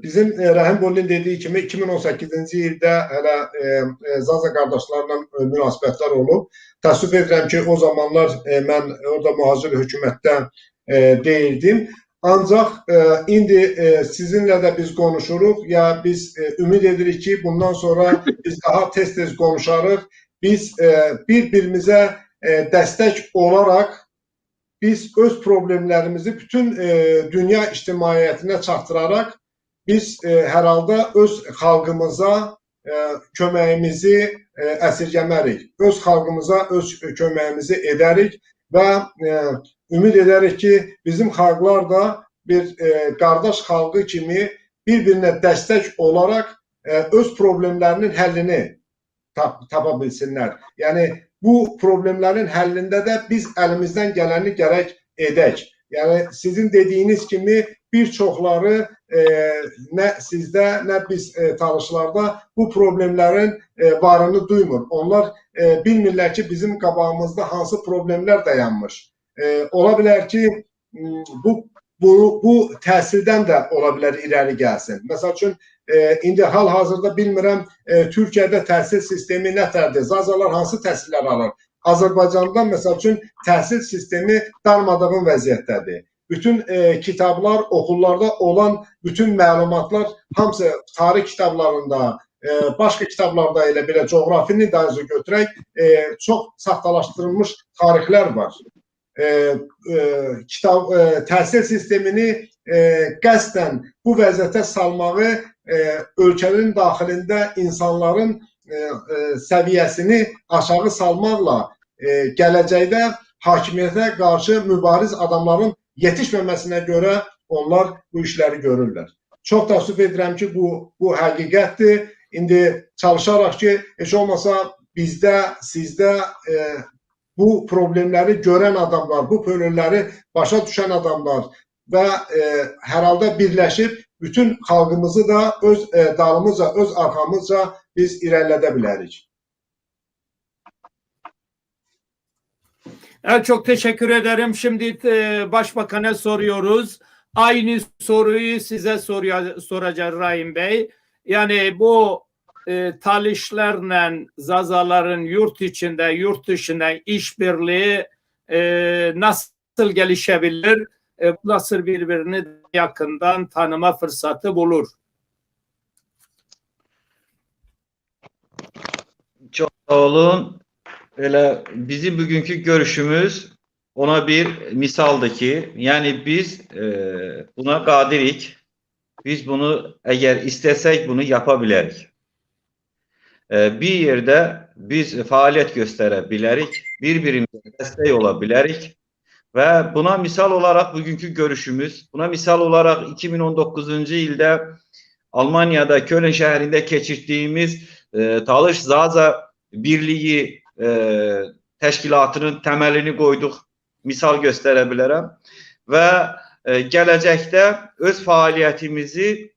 bizim Rahim Bollin dediği kimi 2018-ci ildə hələ Zaza qardaşlarla münasibətlər olub. Təəssüf edirəm ki, o zamanlar mən orada mühacir hökumətdə deyildim. Ancaq indi sizinlə də biz konuşuruq. Ya biz ümid edirik ki, bundan sonra biz daha tez-tez konuşarıq. Biz bir-birimizə dəstək olaraq biz öz problemlərimizi bütün dünya ictimaiyyətinə çatdıraraq biz hər halda öz xalqımıza köməyimizi əsirgəmərik. Öz xalqımıza öz köməyimizi edərik və ümid edərik ki, bizim xalqlar da bir qardaş xalqı kimi bir-birinə dəstək olaraq öz problemlərinin həllini tapa bilsinlər. Yəni bu problemlərin həllində də biz əlimizdən gələni gərək edək. Yəni sizin dediyiniz kimi bir çoxları nə sizdə, nə biz Talışlarda bu problemlərin varını duymur. Onlar bilmirlər ki, bizim qabağımızda hansı problemlər dayanmış. Ola bilər ki, bu təsirdən də ola bilər irəli gəlsin. Məsəl üçün, indi hal-hazırda bilmirəm, Türkiyədə təhsil sistemi nətərdir? Zazalar hansı təhsillər alır? Azərbaycanda məsəl üçün təhsil sistemi darmadağın vəziyyətdədir. Bütün kitablar, okullarda olan bütün məlumatlar hamısı tarix kitablarında, başqa kitablarda elə belə coğrafini dayızı götürək, çox saxtalaşdırılmış tarixlər var. Təhsil sistemini qəsdən bu vəziyyətə salmağı ölkənin daxilində insanların səviyyəsini aşağı salmaqla gələcəkdə hakimiyyətə qarşı mübariz adamların yetişməməsinə görə onlar bu işləri görürlər. Çox təəssüf edirəm ki, bu həqiqətdir. İndi çalışaraq ki, heç olmasa bizdə, sizdə bu problemləri görən adamlar, bu problemləri başa düşən adamlar və hər halda birləşib bütün xalqımızı da öz dalımızca, öz arxamızca biz irəlilədə bilərik. Evet, çok teşekkür ederim. Şimdi Başbakan'a soruyoruz. Aynı soruyu size soracağız Rahim Bey. Yani bu Talışlarla Zazaların yurt içinde, yurt dışında işbirliği nasıl gelişebilir? Nasıl birbirini yakından tanıma fırsatı bulur? Çok sağ olun. Elə bizim bugünkü görüşümüz ona bir misaldır ki, yani biz buna qadirik. Biz bunu eğer istesek bunu yapabiliriz. bir yerde biz faaliyet gösterebilerik, birbirimize destek olabilirik ve buna misal olarak bugünkü görüşümüz, buna misal olarak 2019. yılda Almanya'da Köln şehrinde geçirdiğimiz Talış Zaza Birliği təşkilatının temelini koyduk, misal gösterebilirim ve gelecekte öz faaliyetimizi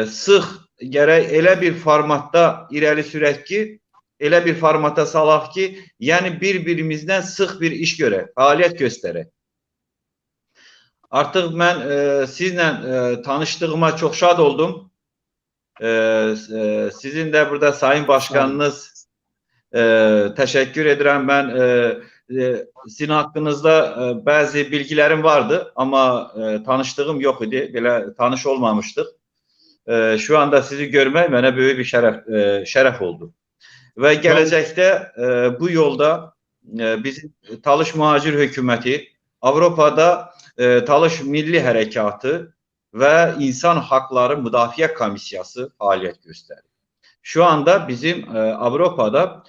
sıx gərək elə bir formatda irəli sürək ki, elə bir formata salaq ki, yəni bir-birimizdən sıx bir iş görək, fəaliyyət göstərək. Artıq mən sizlə tanışdığıma çox şad oldum. Sizin də burada Sayın Başkanınız təşəkkür edirəm. Mən sizin haqqınızda bəzi bilgilərim vardı, amma tanışdığım yox idi, belə tanış olmamışdıq. Şu anda sizi görmək mənə böyük bir şərəf oldu. Və gələcəkdə bu yolda bizim Talış Mühacir Hökuməti, Avropada Talış Milli Hərəkatı və İnsan Hakları Müdafiə Komissiyası fəaliyyət göstərir. Şu anda bizim Avropada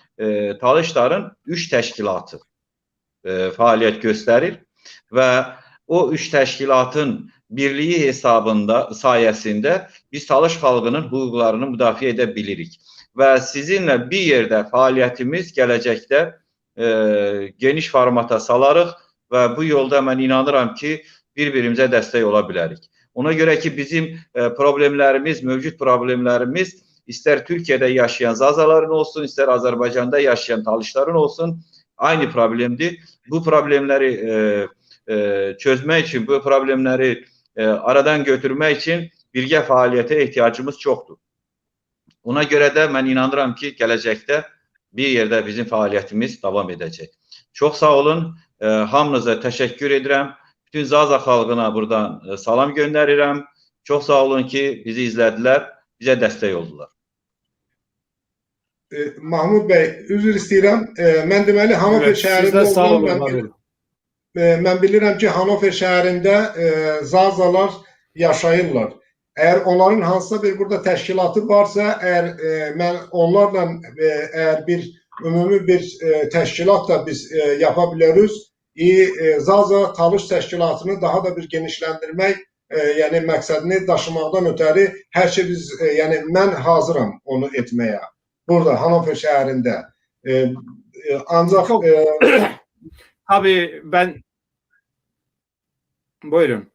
Talışların 3 təşkilatı fəaliyyət göstərir və o 3 təşkilatın birliği sayesinde biz Talış xalqının hüquqlarını müdafiə edə bilirik. Və sizinlə bir yerdə fəaliyyətimiz gələcəkdə geniş formata salarıq və bu yolda mən inanıram ki, bir-birimizə dəstək ola bilərik. Ona görə ki, bizim problemlərimiz, mövcud problemlərimiz istər Türkiyədə yaşayan Zazaların olsun, istər Azərbaycanda yaşayan Talışların olsun, aynı problemdir. Bu problemləri çözmək üçün, bu problemləri aradan götürmək üçün birgə fəaliyyətə ehtiyacımız çoxdur. Ona görə də mən inanıram ki, gələcəkdə bir yerdə bizim fəaliyyətimiz davam edəcək. Çox sağ olun, hamınıza təşəkkür edirəm. Bütün Zaza xalqına buradan salam göndərirəm. Çox sağ olun ki, bizi izlədilər, bizə dəstək oldular. Mahmud bəy, üzr istəyirəm. Mən deməli Hanover şəhərində olduğum, mən bilirəm ki, Hanover şəhərində Zazalar yaşayırlar. Eğer onların hansısa bir burada təşkilatı varsa, mən onlarla bir ümumi bir təşkilat da biz yapa biliriz. Zaza Talış təşkilatını daha da bir genişləndirmək, yəni məqsədini daşımaqdan ötəri hər şey biz, yəni mən hazıram onu etməyə. Burada Hanover şəhərində. Ancaq tabii ben buyurun.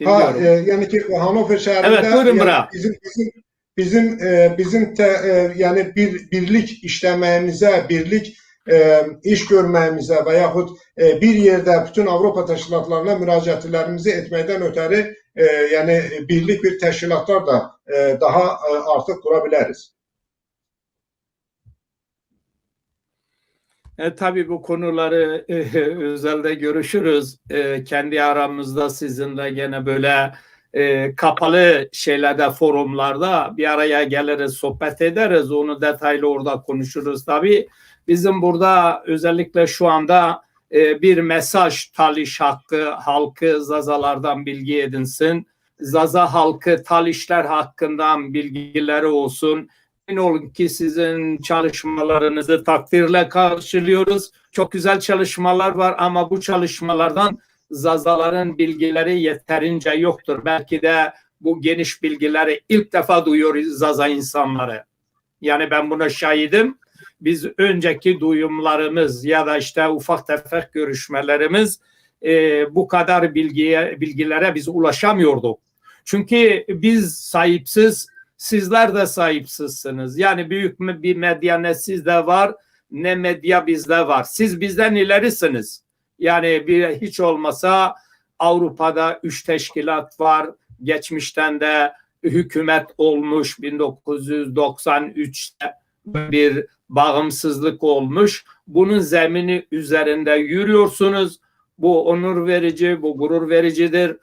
Yani ki Hanover şehrinde yani yani bir birlik işlememize, birlik iş görməyimizə və yaxud bir yerdə bütün Avropa təşkilatlarına müraciətlərimizi etməkdən ötəri yəni birlik bir təşkilatlar da daha artıq qura biləriz. Tabii bu konuları özelde görüşürüz. Kendi aramızda sizinle gene böyle kapalı şeylerde, forumlarda bir araya geliriz, sohbet ederiz. Onu detaylı orada konuşuruz tabii. Bizim burada özellikle şu anda bir mesaj Talış halkı Zazalardan bilgi edinsin. Zaza halkı Talişler hakkından bilgileri olsun. Emin olun ki sizin çalışmalarınızı takdirle karşılıyoruz. Çok güzel çalışmalar var ama bu çalışmalardan Zazaların bilgileri yeterince yoktur. Belki de bu geniş bilgileri ilk defa duyuyor Zaza insanları. Yani ben buna şahidim. Biz önceki duyumlarımız ya da işte ufak tefek görüşmelerimiz bu kadar bilgilere biz ulaşamıyorduk. Çünkü biz sahipsiz, sizler de sahipsizsiniz. Yani büyük bir medya ne sizde var ne medya bizde var. Siz bizden ilerisiniz. Yani hiç olmasa Avrupa'da 3 teşkilat var. Geçmişten de hükümet olmuş 1993'te bir bağımsızlık olmuş. Bunun zemini üzerinde yürüyorsunuz. Bu onur verici, bu gurur vericidir.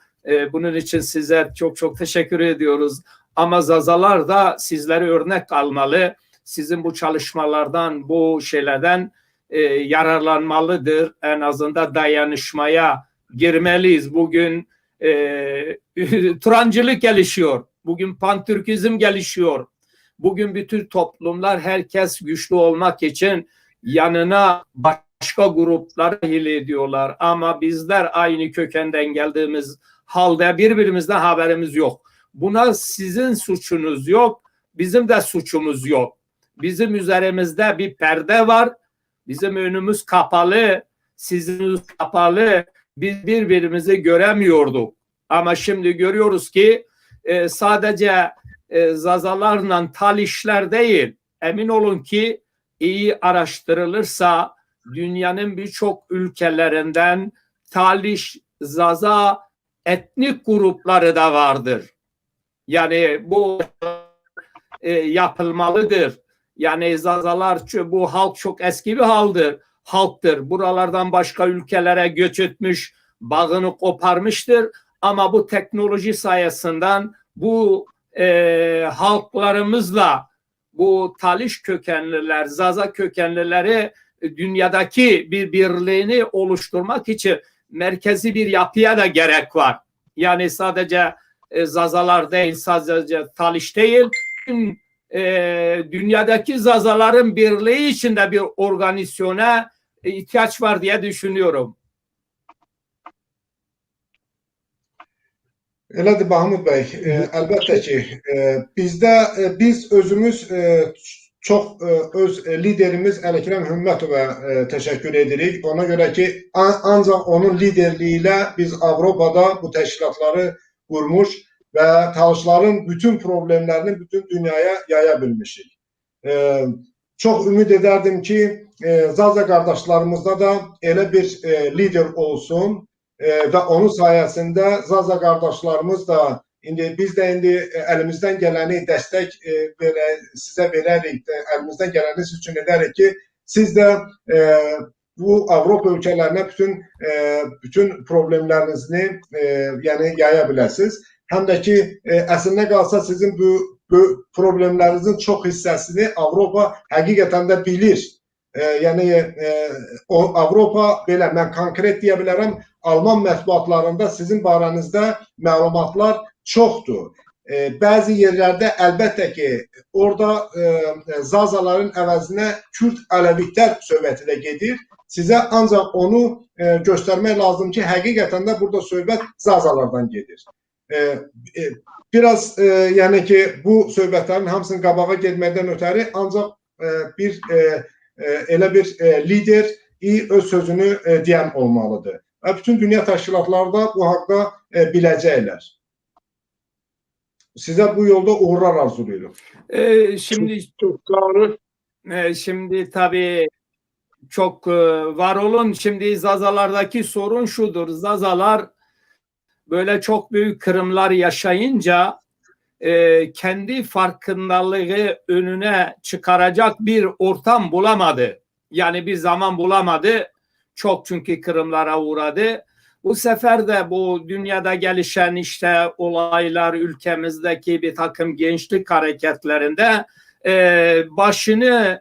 Bunun için size çok çok teşekkür ediyoruz. Ama Zazalar da sizleri örnek almalı. Sizin bu çalışmalardan, bu şeylerden yararlanmalıdır. En azından dayanışmaya girmeliyiz. Bugün Turancılık gelişiyor. Bugün Pantürkizm gelişiyor. Bugün bütün toplumlar herkes güçlü olmak için yanına başka gruplar dahil ediyorlar. Ama bizler aynı kökenden geldiğimiz halde birbirimizden haberimiz yok. Buna sizin suçunuz yok, bizim de suçumuz yok. Bizim üzerimizde bir perde var, bizim önümüz kapalı, sizin önünüz kapalı. Biz birbirimizi göremiyorduk. Ama şimdi görüyoruz ki sadece Zazalarla Talişler değil, emin olun ki iyi araştırılırsa dünyanın birçok ülkelerinden Taliş, Zaza etnik grupları da vardır. Yani bu yapılmalıdır. Yani Zazalar, bu halk çok eski bir halktır. Buralardan başka ülkelere göç etmiş, bağını koparmıştır. Ama bu teknoloji sayesinden bu halklarımızla bu Taliş kökenliler, Zaza kökenlileri dünyadaki bir birliğini oluşturmak için merkezi bir yapıya da gerek var. Yani sadece Zazalar değil, sadece Taliş değil, dünyadaki Zazaların birliği içinde bir organizasyona ihtiyaç var diye düşünüyorum. Elədir Mahmud bəy, əlbəttə ki, biz özümüz çox öz liderimiz Əlikrəm Hümmətovə təşəkkür edirik. Ona görə ki, ancaq onun liderliyi ilə biz Avropada bu təşkilatları qurmuş və Talişlərin bütün problemlərini bütün dünyaya yaya bilmişik. Çox ümid edərdim ki, Zaza qardaşlarımızda da elə bir lider olsun və onun sayəsində Zaza qardaşlarımız da biz də indi əlimizdən gələni dəstək sizə verərik, əlimizdən gələni siz üçün edərik ki, siz də bu Avropa ölkələrinə bütün problemlərinizi yəni yaya biləsiniz. Həm də ki, əslində qalsa sizin bu problemlərinizin çox hissəsini Avropa həqiqətən də bilir. Yəni Avropa belə, mən konkret deyə bilərəm, Alman mətbuatlarında sizin barənizdə məlumatlar çoxdur. Bəzi yerlərdə əlbəttə ki, orada Zazaların əvəzinə Kürd Ələvitlər söhbəti də gedir. Sizə ancaq onu göstərmək lazım ki, həqiqətən də burada söhbət Zazalardan gedir. Biraz yəni ki, bu söhbətlərin hamısının qabağa getməkdən ötəri ancaq elə bir lider öz sözünü deyən olmalıdır. Və bütün dünya təşkilatları da bu haqda biləcəklər. Sizə bu yolda uğurlar arzulayırım. Şimdi tabii çok var olun. Şimdi Zazalardaki sorun şudur. Zazalar böyle çok büyük kırımlar yaşayınca kendi farkındalığı önüne çıkaracak bir ortam bulamadı. Yani bir zaman bulamadı. Çok çünkü kırımlara uğradı. Bu sefer de bu dünyada gelişen işte olaylar, ülkemizdeki bir takım gençlik hareketlerinde başını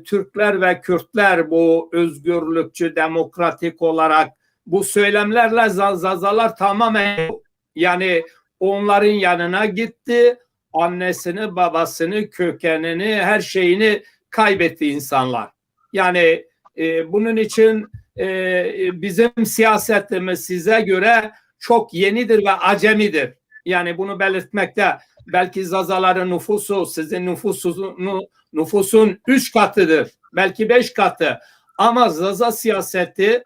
Türkler ve Kürtler bu özgürlükçü, demokratik olarak bu söylemlerle Zazalar tamamen yani onların yanına gitti. Annesini, babasını, kökenini, her şeyini kaybetti insanlar. Yani bunun için bizim siyasetimiz size göre çok yenidir ve acemidir. Yani bunu belirtmekte belki Zazaların nüfusu sizin nüfusun 3 katıdır. Belki 5 katı. Ama Zaza siyaseti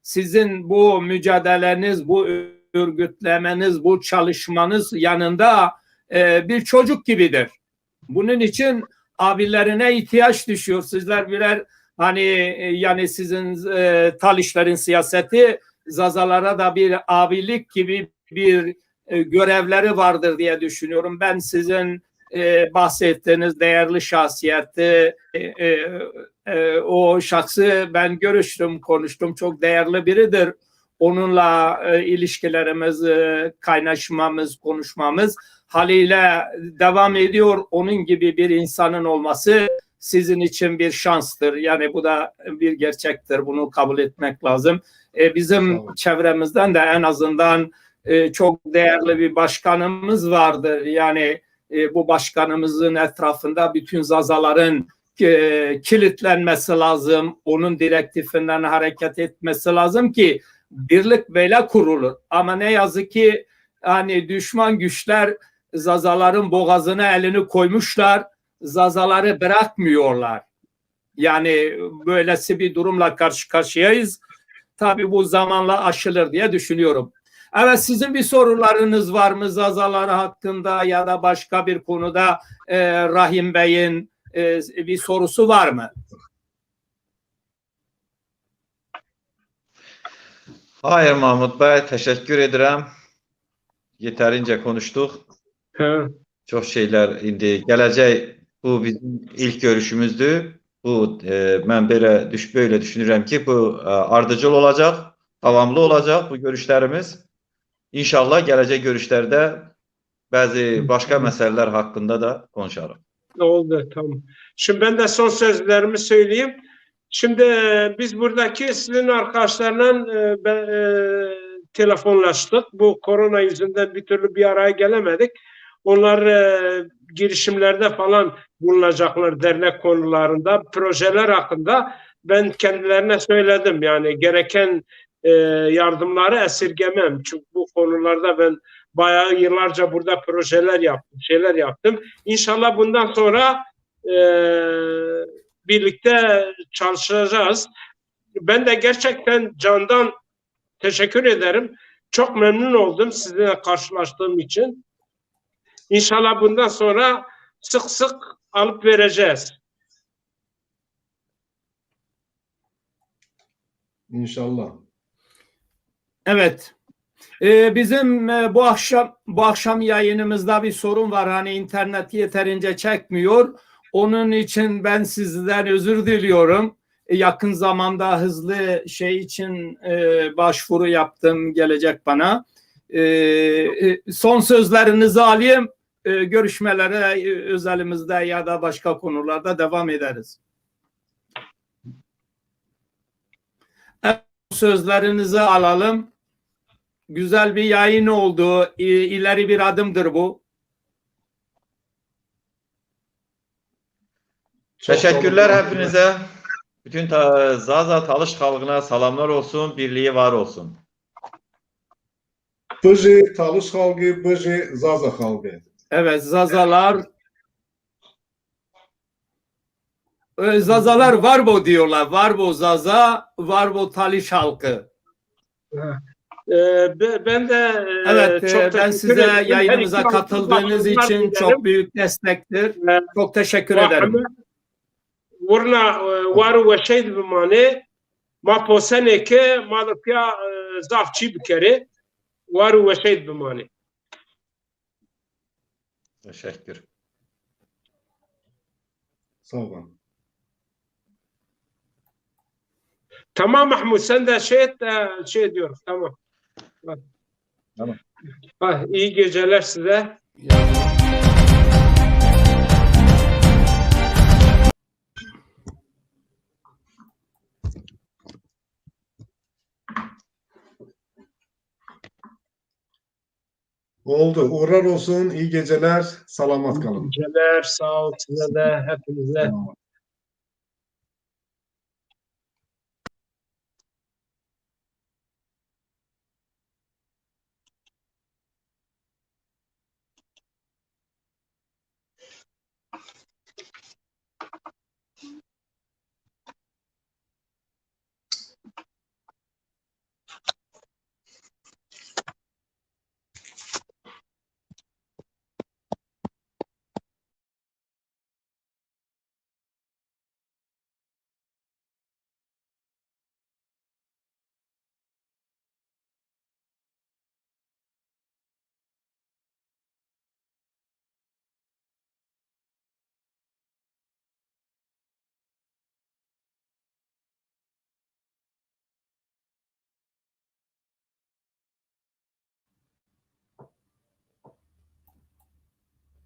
sizin bu mücadeleniz, bu örgütlemeniz, bu çalışmanız yanında bir çocuk gibidir. Bunun için abilerine ihtiyaç düşüyor. Sizler birer hani yani sizin Talişlerin siyaseti Zazalara da bir abilik gibi bir görevleri vardır diye düşünüyorum. Ben sizin bahsettiğiniz değerli şahsiyeti o şahsı ben görüştüm, konuştum. Çok değerli biridir. Onunla ilişkilerimiz, kaynaşmamız, konuşmamız haliyle devam ediyor. Onun gibi bir insanın olması sizin için bir şanstır. Yani bu da bir gerçektir. Bunu kabul etmek lazım. Bizim çevremizden de en azından çok değerli bir başkanımız vardır. Yani bu başkanımızın etrafında bütün zazaların kilitlenmesi lazım. Onun direktifinden hareket etmesi lazım ki birlik böyle kurulur. Ama ne yazık ki hani düşman güçler zazaların boğazına elini koymuşlar. Zazaları bırakmıyorlar. Yani böylesi bir durumla karşı karşıyayız. Tabii bu zamanla aşılır diye düşünüyorum. Evet, sizin bir sorularınız var mı zazalar hakkında ya da başka bir konuda Rahim Bey'in bir sorusu var mı? Hayır Mahmut Bey, teşekkür ederim. Yeterince konuştuk. Hə. Çok şeyler indi gelecek. Bu bizim ilk görüşümüzdü. Bu ben böyle düşünürüm ki bu ardıcıl olacak, devamlı olacak bu görüşlerimiz. İnşallah gelecek görüşlerde bazı başka meseleler hakkında da konuşalım. Oldu, tamam. Şimdi ben de son sözlerimi söyleyeyim. Şimdi biz buradaki sizin arkadaşlarla telefonlaştık. Bu korona yüzünden bir türlü bir araya gelemedik. Onlar girişimlerde falan bulunacaklar dernek konularında, projeler hakkında. Ben kendilerine söyledim yani gereken yardımları esirgemem. Çünkü bu konularda ben bayağı yıllarca burada projeler yaptım, şeyler yaptım. İnşallah bundan sonra birlikte çalışacağız. Ben de gerçekten candan teşekkür ederim. Çok memnun oldum sizinle karşılaştığım için. İnşallah bundan sonra sık sık alıp vereceğiz. İnşallah. Evet. Bizim bu akşam yayınımızda bir sorun var. Hani internet yeterince çekmiyor. Onun için ben sizden özür diliyorum. Yakın zamanda hızlı şey için başvuru yaptım, gelecek bana. Son sözlerinizi alayım. Görüşmelere özelimizde ya da başka konularda devam ederiz. Sözlerinizi alalım. Güzel bir yayın oldu. İleri bir adımdır bu. Teşekkürler hepinize. Bütün Zaza Talış halkına selamlar olsun. Birliği var olsun. Bıcı Talış halkı, bıcı Zaza halkı. Evet, Zazalar Varbo diyorlar. Varbo Zaza, Varbo Taliş halkı. Ben de Evet, çok ben size ederim. yayınımıza Her iki katıldığınız başkanlar için dilerim. çok büyük destektir. Çok teşekkür ederim. Vurna varu ve şey bimane ma posene ke malıkya zafçı bir kere varu ve şey bimane. Teşekkür. Sağ olun. Tamam Mahmut sen de şey diyoruz tamam. Tamam. İyi geceler size. Oldu. Uğurlar olsun. İyi geceler. Selamat kalın. İyi geceler. Sağ ol size de hepinize. Selamat.